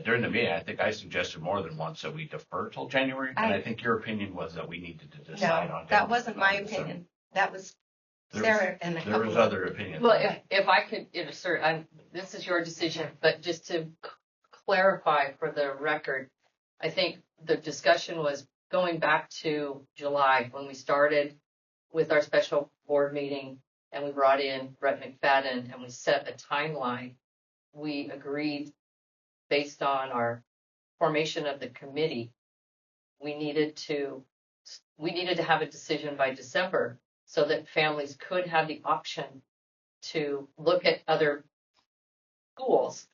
during the meeting, I think I suggested more than once that we defer till January. And I think your opinion was that we needed to decide on. That wasn't my opinion. That was Sarah and a couple. There was other opinions. Well, if I could insert, this is your decision, but just to clarify for the record, I think the discussion was going back to July when we started with our special board meeting, and we brought in Brett McFadden and we set a timeline. We agreed based on our formation of the committee, we needed to have a decision by December so that families could have the option to look at other schools,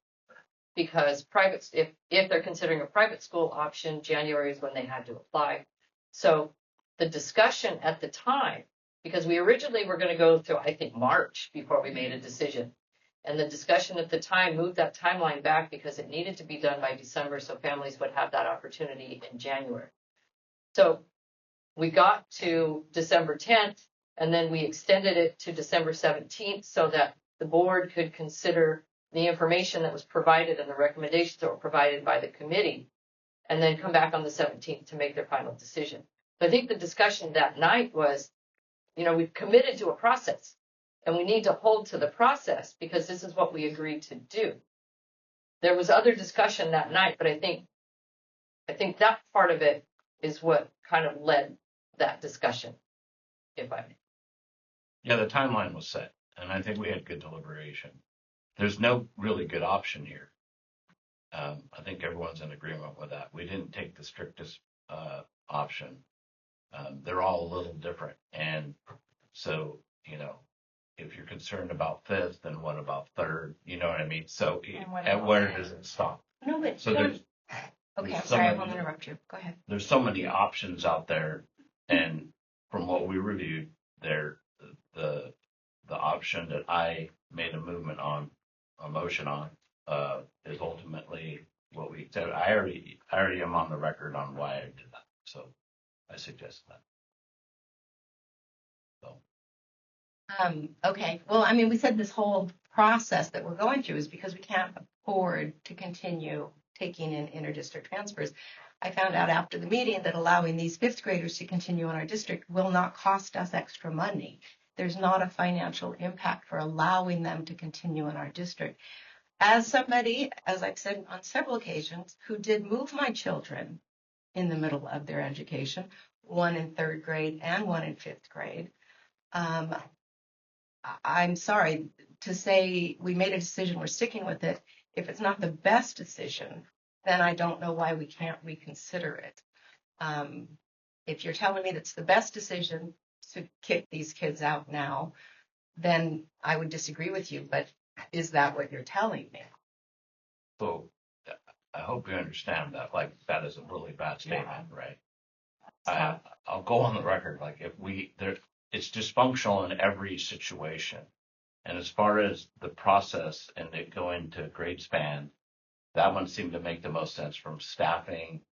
because if they're considering a private school option, January is when they had to apply. So the discussion at the time, because we originally were going to go through, I think, March before we made a decision. And the discussion at the time moved that timeline back because it needed to be done by December so families would have that opportunity in January. So we got to December 10th, and then we extended it to December 17th so that the board could consider the information that was provided and the recommendations that were provided by the committee, and then come back on the 17th to make their final decision. So I think the discussion that night was, we've committed to a process, and we need to hold to the process because this is what we agreed to do. There was other discussion that night, but I think that part of it is what kind of led that discussion, if I may. Yeah, the timeline was set, and I think we had good deliberation. There's no really good option here. I think everyone's in agreement with that. We didn't take the strictest option. They're all a little different. And so, if you're concerned about fifth, then what about third? You know what I mean? So where does it stop? No, but So there's okay, I'm so sorry, I many- won't interrupt you. Go ahead. there's so many options out there, and from what we reviewed, the option that I made a motion on, is ultimately what we said. I already am on the record on why I did that, so I suggest that. So Okay. Well, I mean, we said this whole process that we're going through is because we can't afford to continue taking in interdistrict transfers. I found out after the meeting that allowing these fifth graders to continue in our district will not cost us extra money. There's not a financial impact for allowing them to continue in our district. As somebody, as I've said on several occasions, who did move my children in the middle of their education, one in third grade and one in fifth grade, I'm sorry to say we made a decision, we're sticking with it. If it's not the best decision, then I don't know why we can't reconsider it. If you're telling me that's the best decision to kick these kids out now, then I would disagree with you. But is that what you're telling me? So I hope you understand that, that is a really bad statement, right? I'll go on the record, it's dysfunctional in every situation. And as far as the process and it going to grade span, that one seemed to make the most sense from staffing,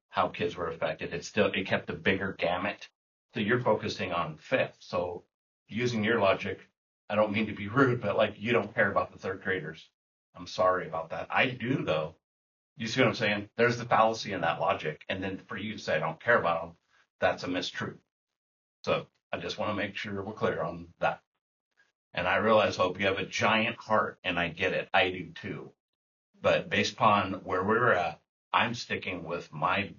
how kids were affected. It kept a bigger gamut. So you're focusing on fifth. So using your logic, I don't mean to be rude, but you don't care about the third graders. I'm sorry about that. I do though. You see what I'm saying? There's the fallacy in that logic. And then for you to say I don't care about them, that's a mistruth. So I just want to make sure we're clear on that. And I realize, Hope, you have a giant heart, and I get it. I do too. But based upon where we're at, I'm sticking with my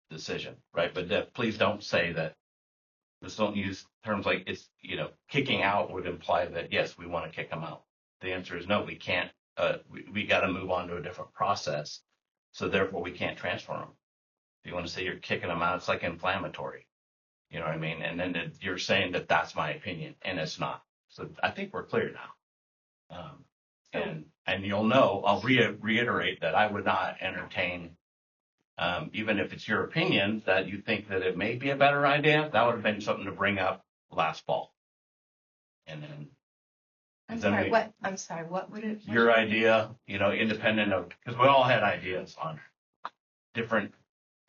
decision, right? But please don't say that. Just don't use terms like it's, kicking out would imply that, yes, we want to kick them out. The answer is no, we can't. We got to move on to a different process. So therefore, we can't transfer them. If you want to say you're kicking them out, it's like inflammatory. You know what I mean? And then you're saying that that's my opinion, and it's not. So I think we're clear now. And you'll know, I'll reiterate that I would not entertain, even if it's your opinion that you think that it may be a better idea, that would have been something to bring up last fall. And then I'm sorry, what would it? Your idea, independent of, because we all had ideas on different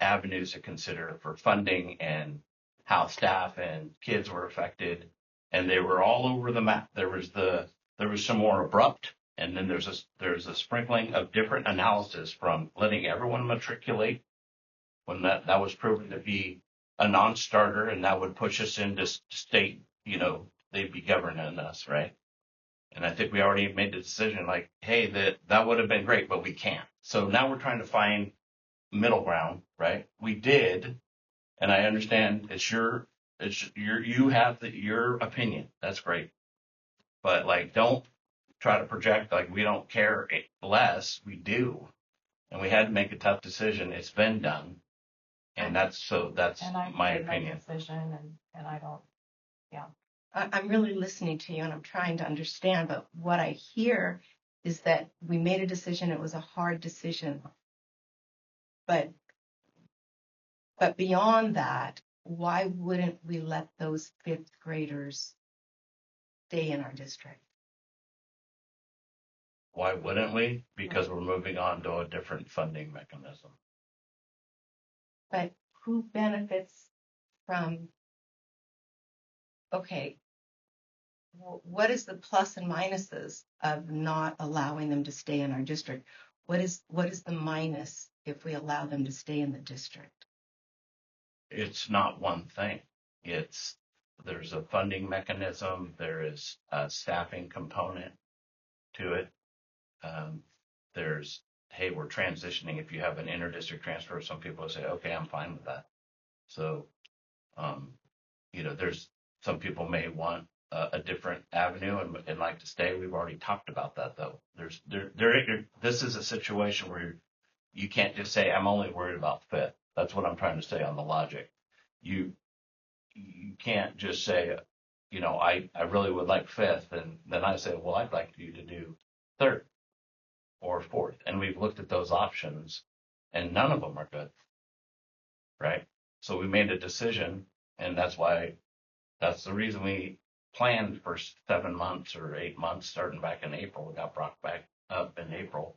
avenues to consider for funding and how staff and kids were affected, and they were all over the map. There was some more abrupt, and then there's a sprinkling of different analysis from letting everyone matriculate when that was proven to be a non-starter, and that would push us into state, they'd be governing us, right? And I think we already made the decision, hey, that would have been great, but we can't. So now we're trying to find middle ground, right? We did, and I understand you have your opinion. That's great. But don't try to project we don't care less. We do. And we had to make a tough decision. It's been done. And that's my opinion. Decision and I don't, yeah. I'm really listening to you and I'm trying to understand, but what I hear is that we made a decision. It was a hard decision. But beyond that, why wouldn't we let those fifth graders stay in our district? Why wouldn't we? Because we're moving on to a different funding mechanism. But who benefits from, okay, what is the plus and minuses of not allowing them to stay in our district? What is the minus if we allow them to stay in the district? It's not one thing. There's a funding mechanism. There is a staffing component to it. There's, hey, we're transitioning. If you have an interdistrict transfer, some people say, okay, I'm fine with that. So, there's some people may want a different avenue and like to stay. We've already talked about that, though. This is a situation where you can't just say, I'm only worried about fifth. That's what I'm trying to say on the logic. You can't just say, I really would like fifth, and then I say, well, I'd like you to do third or fourth. And we've looked at those options, and none of them are good, right? So we made a decision, and that's the reason we planned for 7 months or 8 months, starting back in April. We got brought back up in April,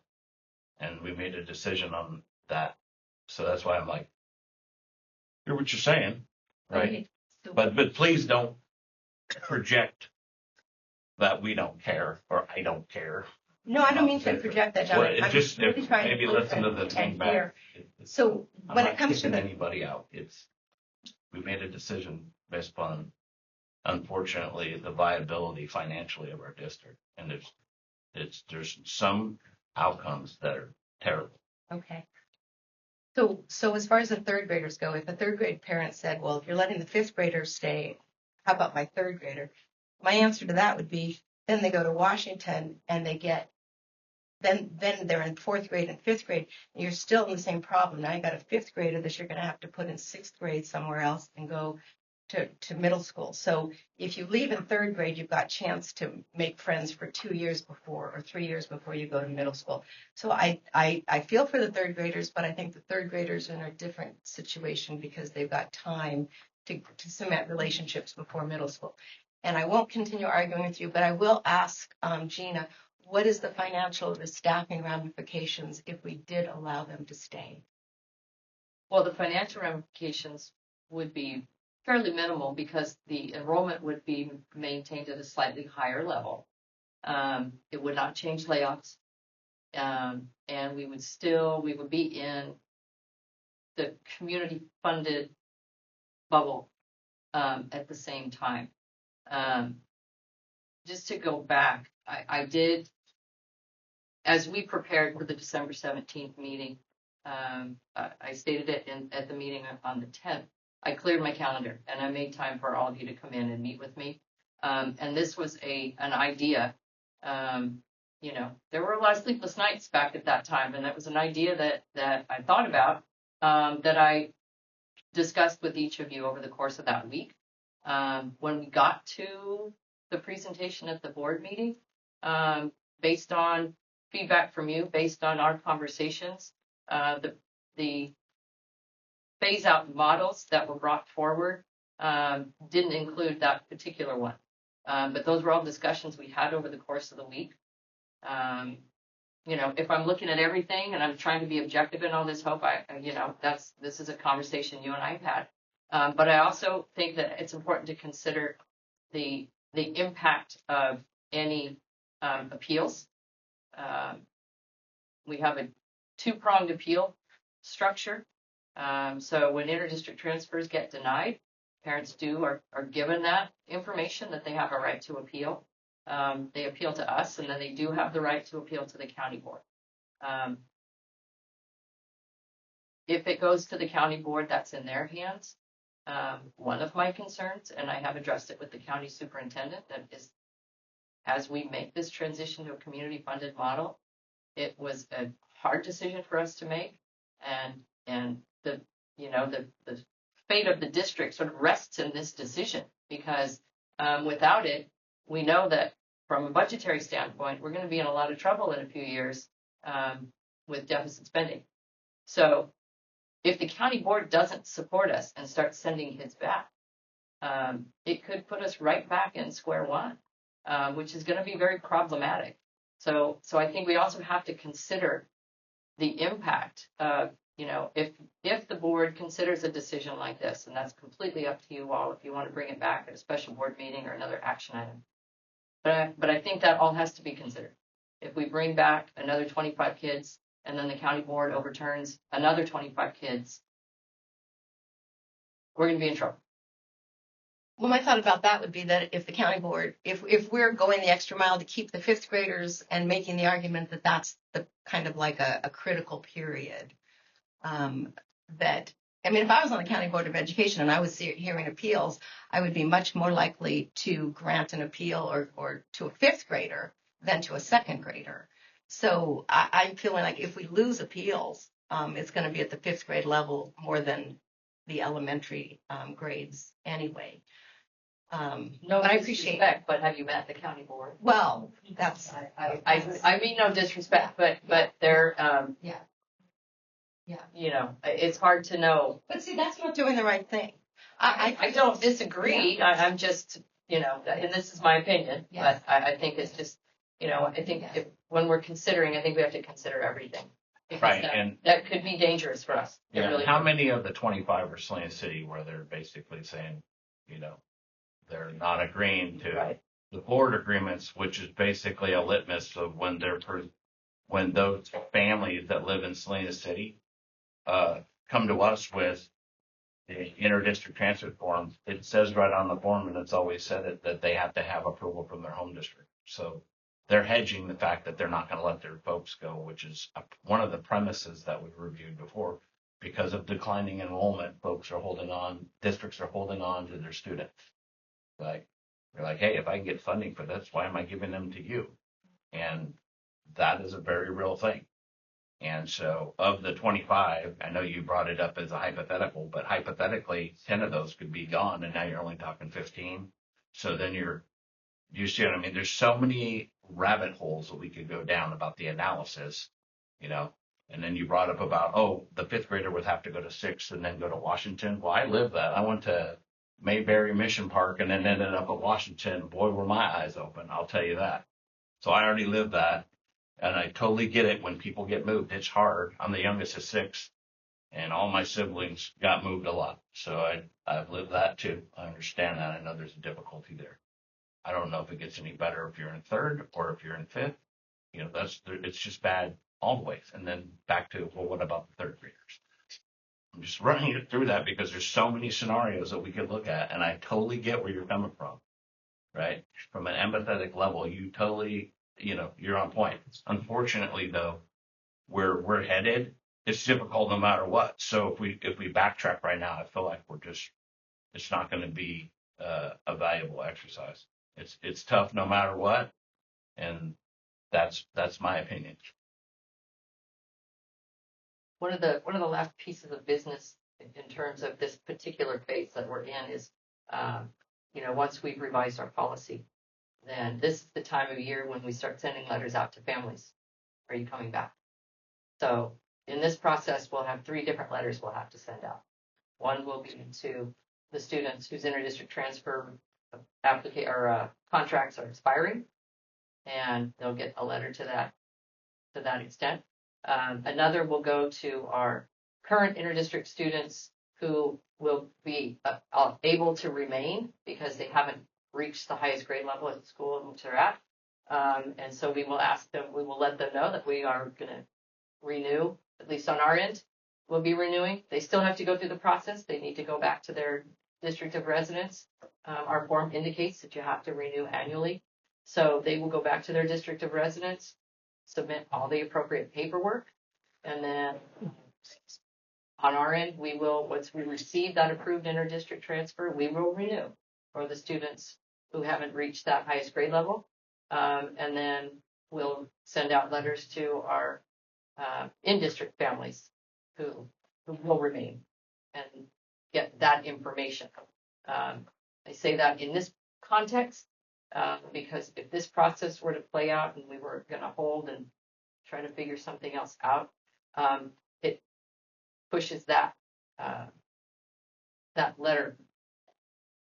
and we made a decision on that. So that's why I'm like, hear what you're saying, right? Okay, so But please don't project that we don't care or I don't care. no, I don't mean to project that. Well, I'm just really trying maybe to listen to the and thing hear. back. So I'm when not it comes to kicking the, anybody out. We made a decision based upon, unfortunately, the viability financially of our district, and there's some outcomes that are terrible. okay. So as far as the third graders go, if a third grade parent said, well, if you're letting the fifth graders stay, how about my third grader? My answer to that would be, then they go to Washington and they get, then they're in fourth grade and fifth grade, and you're still in the same problem. Now you got a fifth grader that you're going to have to put in sixth grade somewhere else and go to middle school. So if you leave in third grade, you've got a chance to make friends for 2 years before or 3 years before you go to middle school. So I feel for the third graders, but I think the third graders are in a different situation because they've got time to cement relationships before middle school. And I won't continue arguing with you, but I will ask Gina, what is the financial, the staffing ramifications if we did allow them to stay? Well, the financial ramifications would be fairly minimal because the enrollment would be maintained at a slightly higher level. It would not change layoffs. And we would be in the community funded bubble at the same time. Just to go back, I did, as we prepared for the December 17th meeting, I stated it at the meeting on the 10th. I cleared my calendar and I made time for all of you to come in and meet with me. And this was an idea. There were a lot of sleepless nights back at that time, and that was an idea that I thought about, that I discussed with each of you over the course of that week. When we got to the presentation at the board meeting, based on feedback from you, based on our conversations, the phase out models that were brought forward didn't include that particular one. But those were all discussions we had over the course of the week. If I'm looking at everything and I'm trying to be objective in all this, hope this is a conversation you and I've had. But I also think that it's important to consider the impact of any appeals. We have a two-pronged appeal structure. So when interdistrict transfers get denied, parents are given that information that they have a right to appeal. They appeal to us, and then they do have the right to appeal to the county board. If it goes to the county board, that's in their hands. One of my concerns, and I have addressed it with the county superintendent, that is, as we make this transition to a community-funded model, it was a hard decision for us to make, and the fate of the district sort of rests in this decision, because without it, we know that from a budgetary standpoint, we're going to be in a lot of trouble in a few years with deficit spending. So if the county board doesn't support us and starts sending kids back, it could put us right back in square one, which is going to be very problematic. So I think we also have to consider the impact of, if the board considers a decision like this, and that's completely up to you all if you want to bring it back at a special board meeting or another action item. But I think that all has to be considered. If we bring back another 25 kids and then the county board overturns another 25 kids, we're going to be in trouble. Well, my thought about that would be that if the county board, if we're going the extra mile to keep the fifth graders and making the argument that that's the kind of like a critical period, if I was on the county board of education and I was hearing appeals, I would be much more likely to grant an appeal or to a fifth grader than to a second grader. So I'm feeling like if we lose appeals, it's going to be at the fifth grade level more than the elementary grades anyway. No, but I appreciate disrespect, but have you met the county board? Well, that's I mean no disrespect, but they're yeah. It's hard to know. But see, that's not doing the right thing. I don't disagree. Yeah. I'm just and this is my opinion, Yes. but I think it's just I think when we're considering, I think we have to consider everything. Because Right, and that could be dangerous for us. It yeah, really how could. many of the 25 are Salina City where they're basically saying, they're not agreeing to Right. the board agreements, which is basically a litmus of when those families that live in Salina City come to us with the inter-district transfer forms. It says right on the form, and it's always said it, that they have to have approval from their home district. So they're hedging the fact that they're not going to let their folks go, which is one of the premises that we reviewed before. Because of declining enrollment, districts are holding on to their students. Like, they're like, hey, if I can get funding for this, why am I giving them to you? And that is a very real thing. And so of the 25, I know you brought it up as a hypothetical, but hypothetically, 10 of those could be gone, and now you're only talking 15. So then you see what I mean? There's so many rabbit holes that we could go down about the analysis, And then you brought up about, the fifth grader would have to go to sixth and then go to Washington. Well, I lived that. I went to Mayberry Mission Park and then ended up at Washington. Boy, were my eyes open, I'll tell you that. So I already lived that. And I totally get it when people get moved. It's hard. I'm the youngest of six, and all my siblings got moved a lot. So I've lived that too. I understand that. I know there's a difficulty there. I don't know if it gets any better if you're in third or if you're in fifth. It's just bad always. And then back to, well, what about the third graders? I'm just running it through that because there's so many scenarios that we could look at, and I totally get where you're coming from, right? From an empathetic level, you totally, you're on point. Unfortunately, though, where we're headed, it's difficult no matter what. So if we backtrack right now, I feel like it's not going to be a valuable exercise. It's tough no matter what, and that's my opinion. One of the last pieces of business in terms of this particular phase that we're in is, once we've revised our policy, then this is the time of year when we start sending letters out to families. Are you coming back? So in this process, we'll have 3 different letters we'll have to send out. One will be to the students whose interdistrict transfer contracts are expiring, and they'll get a letter to that extent. Another will go to our current interdistrict students who will be able to remain because they haven't reached the highest grade level at the school in which they're at. And so we will let them know that we are going to renew, at least on our end, we'll be renewing. They still have to go through the process. They need to go back to their district of residence. Our form indicates that you have to renew annually. So they will go back to their district of residence, submit all the appropriate paperwork, and then on our end, once we receive that approved interdistrict transfer, we will renew for the students who haven't reached that highest grade level. And then we'll send out letters to our in-district families who will remain and get that information. I say that in this context because if this process were to play out and we were going to hold and try to figure something else out, pushes that that letter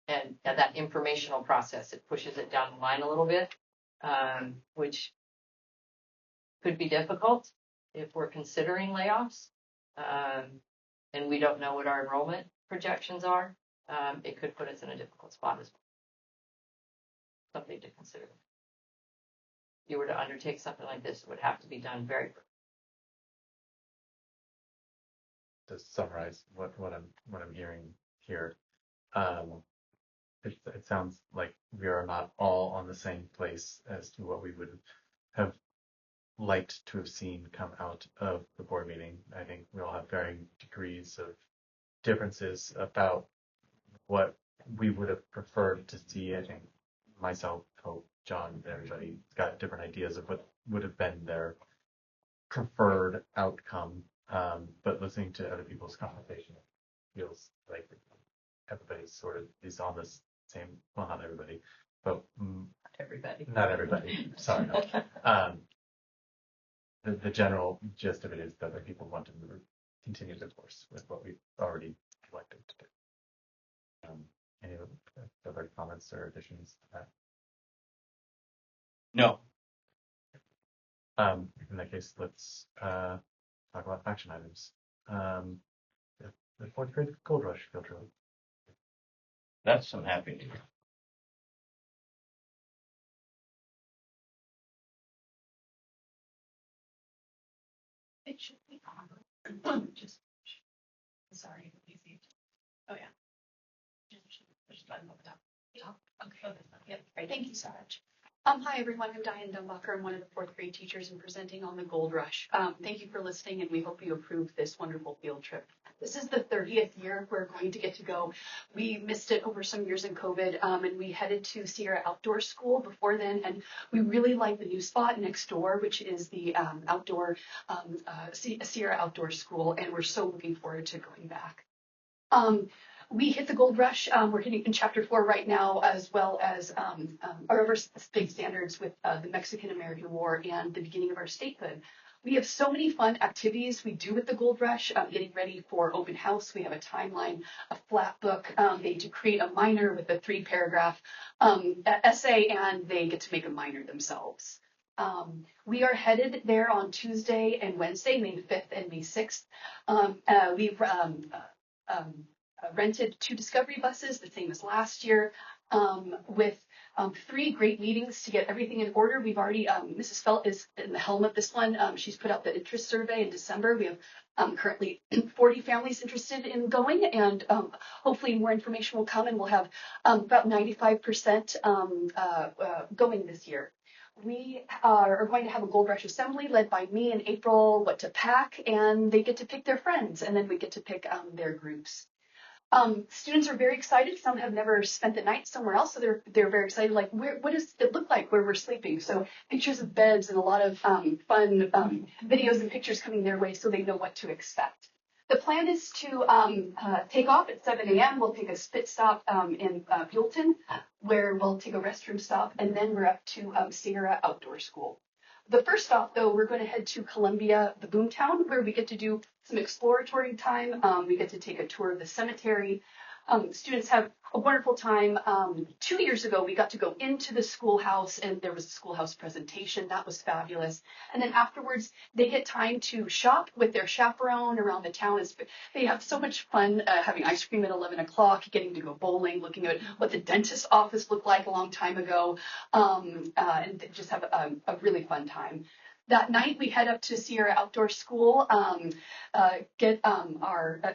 and that informational process. It pushes it down the line a little bit, which could be difficult if we're considering layoffs, and we don't know what our enrollment projections are. It could put us in a difficult spot as well. Something to consider. If you were to undertake something like this, it would have to be done very quickly. To summarize what I'm hearing here, it sounds like we are not all on the same place as to what we would have liked to have seen come out of the board meeting. I think we all have varying degrees of differences about what we would have preferred to see. I think myself, Hope, John, everybody got different ideas of what would have been their preferred outcome. But listening to other people's conversation, it feels like everybody's sort of is on the same, well, not everybody, but not everybody, sorry. The general gist of it is that the people want to continue the course with what we've already elected to do. Any other comments or additions to that? No. In that case, let's talk about action items. The fourth grade Gold Rush field trip. That's some happy news. It should be on. Just sorry. Oh yeah. Just button up top. Okay. Yep. Right. Thank you so much. Hi everyone. I'm Diane Dumbacher. I'm one of the fourth grade teachers and presenting on the Gold Rush. Thank you for listening, and we hope you approve this wonderful field trip. This is the 30th year we're going to get to go. We missed it over some years in COVID, and we headed to Sierra Outdoor School before then, and we really like the new spot next door, which is the Sierra Outdoor School, and we're so looking forward to going back. We hit the Gold Rush. We're hitting in Chapter 4 right now, as well as our other big standards with the Mexican-American War and the beginning of our statehood. We have so many fun activities we do with the Gold Rush, getting ready for open house. We have a timeline, a flat book. They get to create a minor with a 3-paragraph essay, and they get to make a minor themselves. We are headed there on Tuesday and Wednesday, May 5th and May 6th. We've rented 2 Discovery buses, the same as last year, with 3 great meetings to get everything in order. We've already, Mrs. Felt is in the helm of this one. She's put out the interest survey in December. We have currently 40 families interested in going, and hopefully more information will come, and we'll have about 95% going this year. We are going to have a Gold Rush assembly led by me and April, what to pack, and they get to pick their friends, and then we get to pick their groups. Students are very excited. Some have never spent the night somewhere else, so they're very excited. Like, what does it look like where we're sleeping? So pictures of beds and a lot of fun videos and pictures coming their way, so they know what to expect. The plan is to take off at 7 a.m. We'll take a pit stop in Buellton, where we'll take a restroom stop, and then we're up to Sierra Outdoor School. The first stop, though, we're going to head to Columbia, the Boomtown, where we get to do some exploratory time. We get to take a tour of the cemetery. Students have a wonderful time. 2 years ago, we got to go into the schoolhouse, and there was a schoolhouse presentation. That was fabulous. And then afterwards, they get time to shop with their chaperone around the town. They have so much fun having ice cream at 11 o'clock, getting to go bowling, looking at what the dentist's office looked like a long time ago, and just have a really fun time. That night, we head up to Sierra Outdoor School, get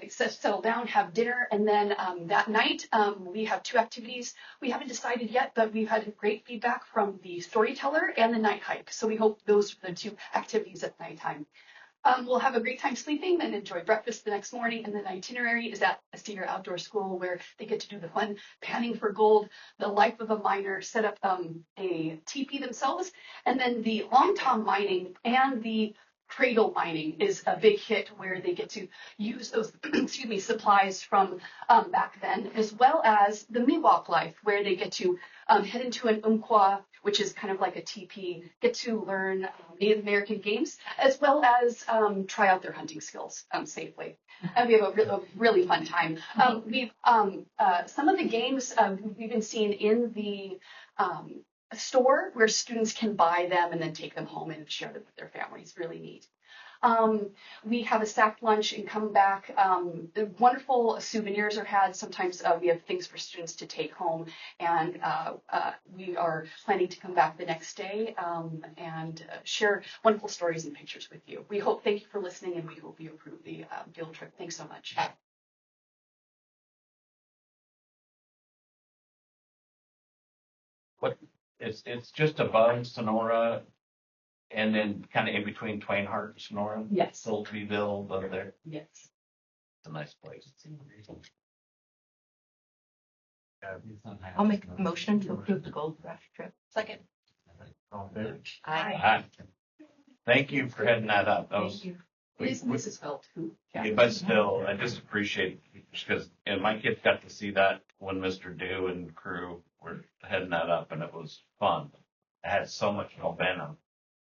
settle down, have dinner, and then that night we have 2 activities. We haven't decided yet, but we've had great feedback from the storyteller and the night hike. So we hope those are the 2 activities at nighttime. We'll have a great time sleeping and enjoy breakfast the next morning. And then the itinerary is at a Sierra Outdoor School, where they get to do the fun panning for gold, the life of a miner, set up a teepee themselves. And then the long tom mining and the cradle mining is a big hit, where they get to use those supplies from back then, as well as the Miwok life, where they get to head into an Umpqua which is kind of like a TP, get to learn Native American games as well as try out their hunting skills safely. And we have a really fun time. We've some of the games we've been seeing in the store where students can buy them and then take them home and share them with their families. Really neat. We have a sack lunch and come back. The wonderful souvenirs are had. Sometimes we have things for students to take home, and we are planning to come back the next day and share wonderful stories and pictures with you. Thank you for listening, and we hope you approve the field trip. Thanks so much. It's just above Sonora, and then kind of in between Twainhart and Sonora. Yes. Sultryville, over there. Yes. It's a nice place. I'll make a motion to approve the Gold Rush trip. Second. All in favor? Aye. Thank you for heading that up. That was, It is Mrs. Felt who. yeah, but still, I just appreciate because my kids got to see that when Mr. Dew and crew were heading that up, and it was fun. It had so much momentum,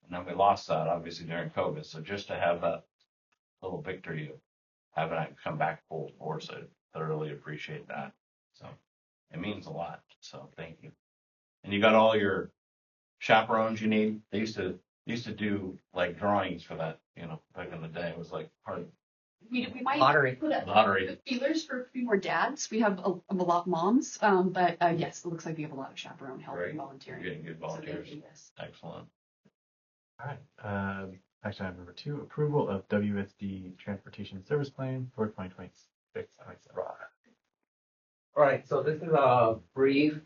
and then we lost that obviously during COVID. So just to have that little victory of having it come back full force, I thoroughly appreciate that. So it means a lot. So thank you. And you got all your chaperones you need. They used to do like drawings for that, back in the day. It was like part of We might Lottery. put up lottery. the feelers for a few more dads. We have a lot of moms, but yes, it looks like we have a lot of chaperone help Right. and volunteering. You're getting good So thank volunteers. you, yes. Excellent. All right. Action item number 2, approval of WSD transportation service plan for 2026. All right, so this is a brief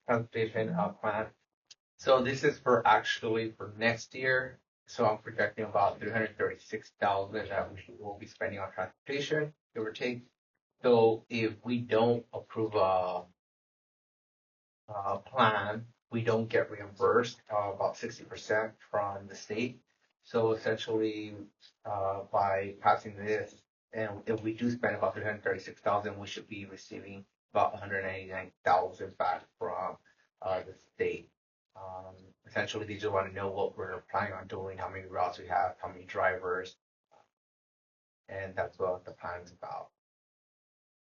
transportation plan. So this is actually for next year. So I'm projecting about 336,000 that we will be spending on transportation, give or take. So if we don't approve a plan, we don't get reimbursed about 60% from the state. So essentially, by passing this, and if we do spend about 336,000, we should be receiving about 199,000 back from the state. Essentially, they just want to know what we're planning on doing, how many routes we have, how many drivers, and that's what the plan's about.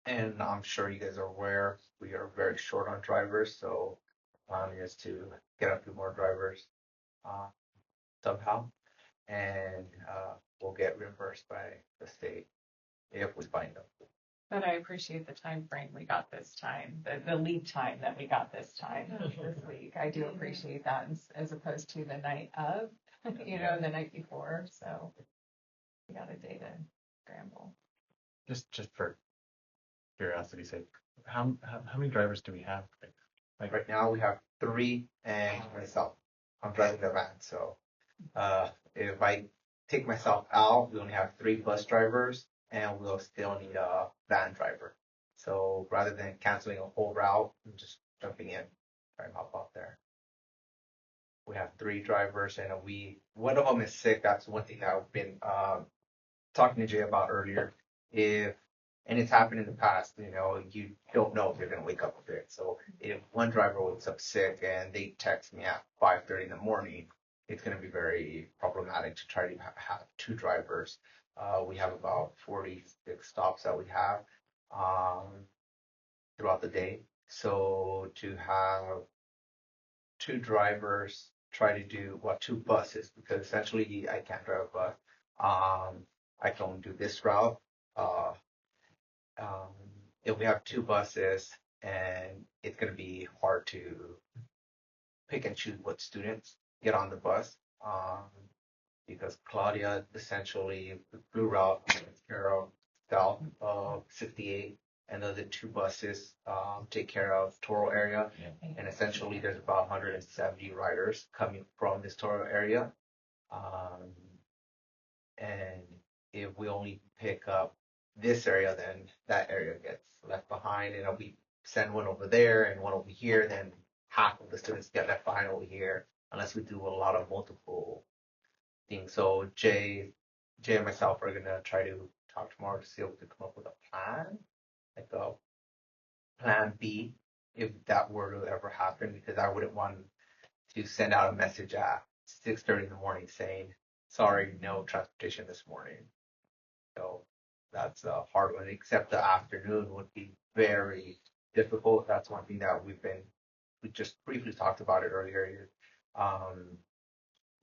And I'm sure you guys are aware we are very short on drivers, so the plan is to get a few more drivers somehow, and we'll get reimbursed by the state if we find them. But I appreciate the time frame we got this time, the lead time that we got this time, this week. I do appreciate that as opposed to the night of, the night before. So we got a day to scramble. Just for curiosity's sake, how many drivers do we have? Like Right now we have 3 and myself. I'm driving the van, so if I take myself out, we only have 3 bus drivers, and we'll still need a van driver. So rather than canceling a whole route, I'm just jumping in, trying to hop out there. We have 3 drivers, and one of them is sick. That's one thing that I've been talking to Jay about earlier. And it's happened in the past, you don't know if you're going to wake up with it. So if one driver wakes up sick and they text me at 5:30 in the morning, it's going to be very problematic to try to have 2 drivers. We have about 46 stops that we have throughout the day. So to have 2 drivers try to do 2 buses, because essentially I can't drive a bus. I can only do this route. If we have 2 buses, and it's going to be hard to pick and choose what students get on the bus, because Claudia essentially the blue route takes care of south of 68, and the other 2 buses take care of Toro area, and essentially there's about 170 riders coming from this Toro area, and if we only pick up this area, then that area gets left behind, and if we send one over there and one over here, then half of the students get left behind over here, unless we do a lot of multiple things. So Jay and myself are gonna try to talk tomorrow to see if we can come up with a plan, like a plan B, if that were to ever happen, because I wouldn't want to send out a message at 6:30 in the morning saying, sorry, no transportation this morning. So that's a hard one, except the afternoon would be very difficult. That's one thing that we just briefly talked about it earlier.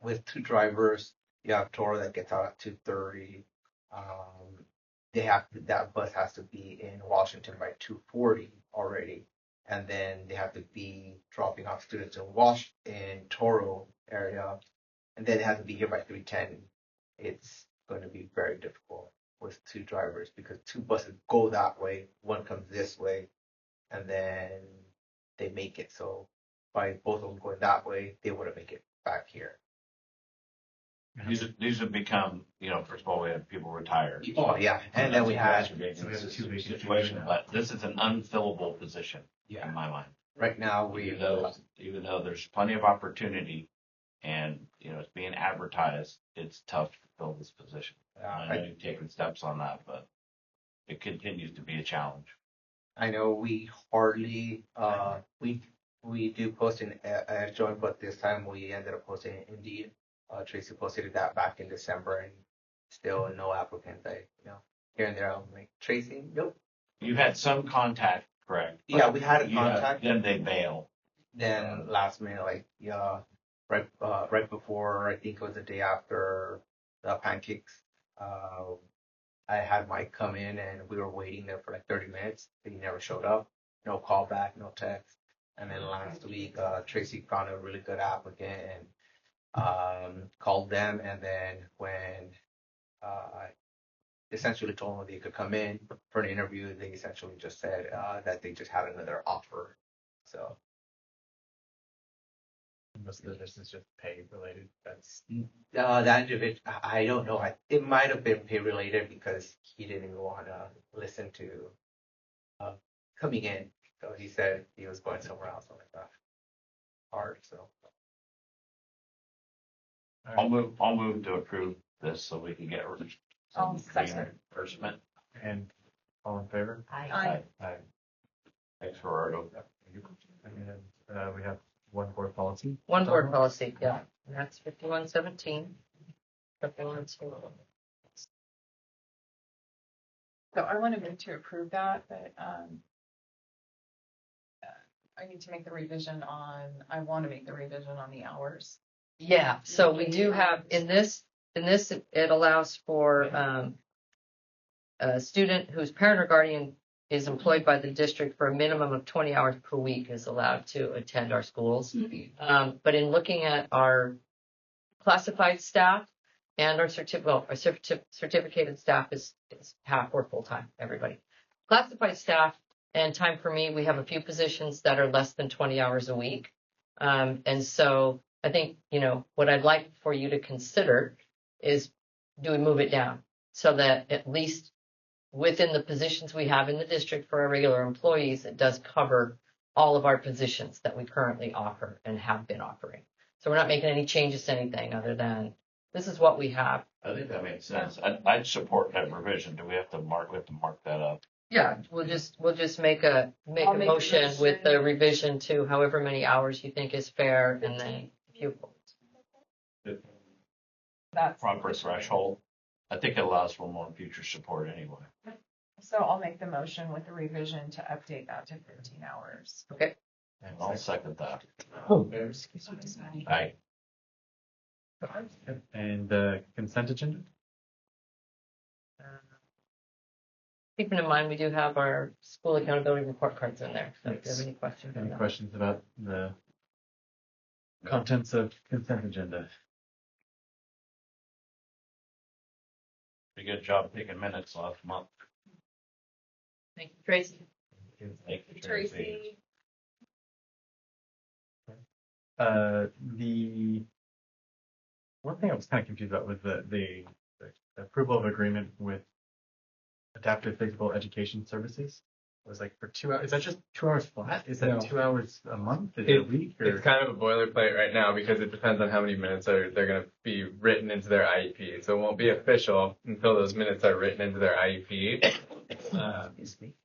With two drivers, you have Toro that gets out at 2:30. That bus has to be in Washington by 2:40 already, and then they have to be dropping off students in Toro area, and then they have to be here by 3:10. It's going to be very difficult with two drivers because two buses go that way, one comes this way, and then they make it. So by both of them going that way, they wouldn't make it back here. These have become, first of all, we had people retired. Oh yeah, and then we had situation, but this is an unfillable position in my mind. Right now, even though there's plenty of opportunity, and it's being advertised, it's tough to fill this position. I know you've taken steps on that, but it continues to be a challenge. I know we hardly we do post in joint, but this time we ended up posting in Indeed. Tracy posted that back in December, and still no applicants. Here and there, I'm like, Tracy, nope. You had some contact, correct? Yeah, we had a contact. Then they bail. Then last minute, right before, I think it was the day after the pancakes, I had Mike come in, and we were waiting there for like 30 minutes. He never showed up. No call back, no text. And then last week, Tracy found a really good applicant and called them, and then when I essentially told them they could come in for an interview, they essentially just said that they just had another offer. So most of this is just pay related. That's that individual, I don't know. It might have been pay related because he didn't even want to listen to coming in. So he said he was going somewhere else. I'm like, hard. So. I'll move to approve this so we can get some reimbursement. And all in favor? Aye. Aye. Thanks, Gerardo. And we have one board policy. One board policy, yeah. And that's 5117. So I want to move to approve that, but I need to make the revision on, I want to make the revision on the hours. Yeah, so we do have in this it allows for a student whose parent or guardian is employed by the district for a minimum of 20 hours per week is allowed to attend our schools. But in looking at our classified staff and our certificated staff is half or full time, everybody. Classified staff and time for me, we have a few positions that are less than 20 hours a week. And so I think, what I'd like for you to consider is, do we move it down so that at least within the positions we have in the district for our regular employees, it does cover all of our positions that we currently offer and have been offering. So we're not making any changes to anything other than this is what we have. I think that makes sense. I'd support that revision. Do we have to mark that up? Yeah, we'll just make a motion with the revision to however many hours you think is fair, and then pupils. That's proper threshold. I think it allows for more future support anyway. So I'll make the motion with the revision to update that to 15 hours. Okay. And I'll second that. Excuse me. Aye. And the consent agenda? Keeping in mind, we do have our school accountability report cards in there. So if you have any questions. Any questions about the contents of consent agenda? Pretty good job taking minutes last month. Thank you, Tracy. Thank you, Tracy. The one thing I was kind of confused about was the approval of agreement with Adaptive Physical Education Services. It was like for 2 hours. Is that just 2 hours flat? Is that No. 2 hours a month? Is it a week? Or? It's kind of a boilerplate right now because it depends on how many minutes they're going to be written into their IEP. So it won't be official until those minutes are written into their IEP.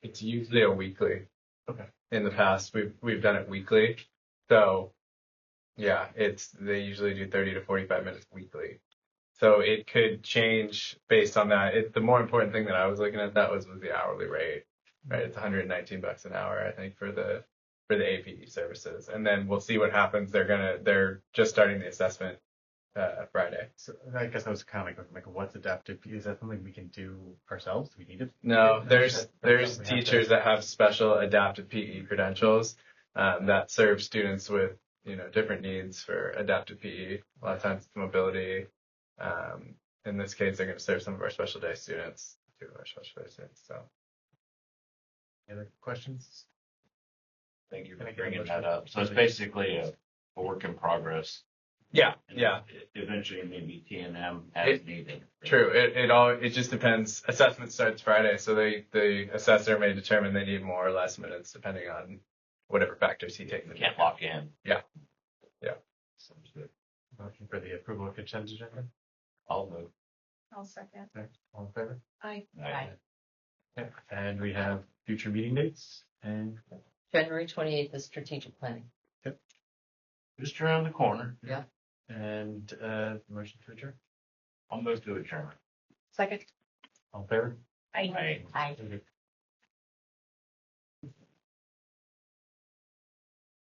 It's usually a weekly Okay. In the past, we've done it weekly. So yeah, they usually do 30 to 45 minutes weekly. So it could change based on that. The more important thing that I was looking at that was the hourly rate, right? It's $119 an hour, I think, for the APE services. And then we'll see what happens. They're just starting the assessment Friday. So I guess I was kind of like, what's adaptive PE? Is that something we can do ourselves? Do we need it? No, there's teachers that have special adaptive PE credentials that serve students with different needs for adaptive PE. A lot of times it's mobility. In this case, they're going to serve some of our special day students. So, any other questions? Thank you for bringing that up. So it's basically a work in progress. Yeah. Eventually, maybe T&M as needed. True. It just depends. Assessment starts Friday, so the assessor may determine they need more or less minutes depending on whatever factors he takes. Can't lock in. Yeah. Sounds good. Motion for the approval of consent agenda. I'll move. I'll second. Okay. All in favor? Aye. Okay. And we have future meeting dates and January 28th is strategic planning. Just around the corner. Yeah. And motion to adjourn. I'll move to adjourn. Second. All in favor? Aye. Aye. Aye.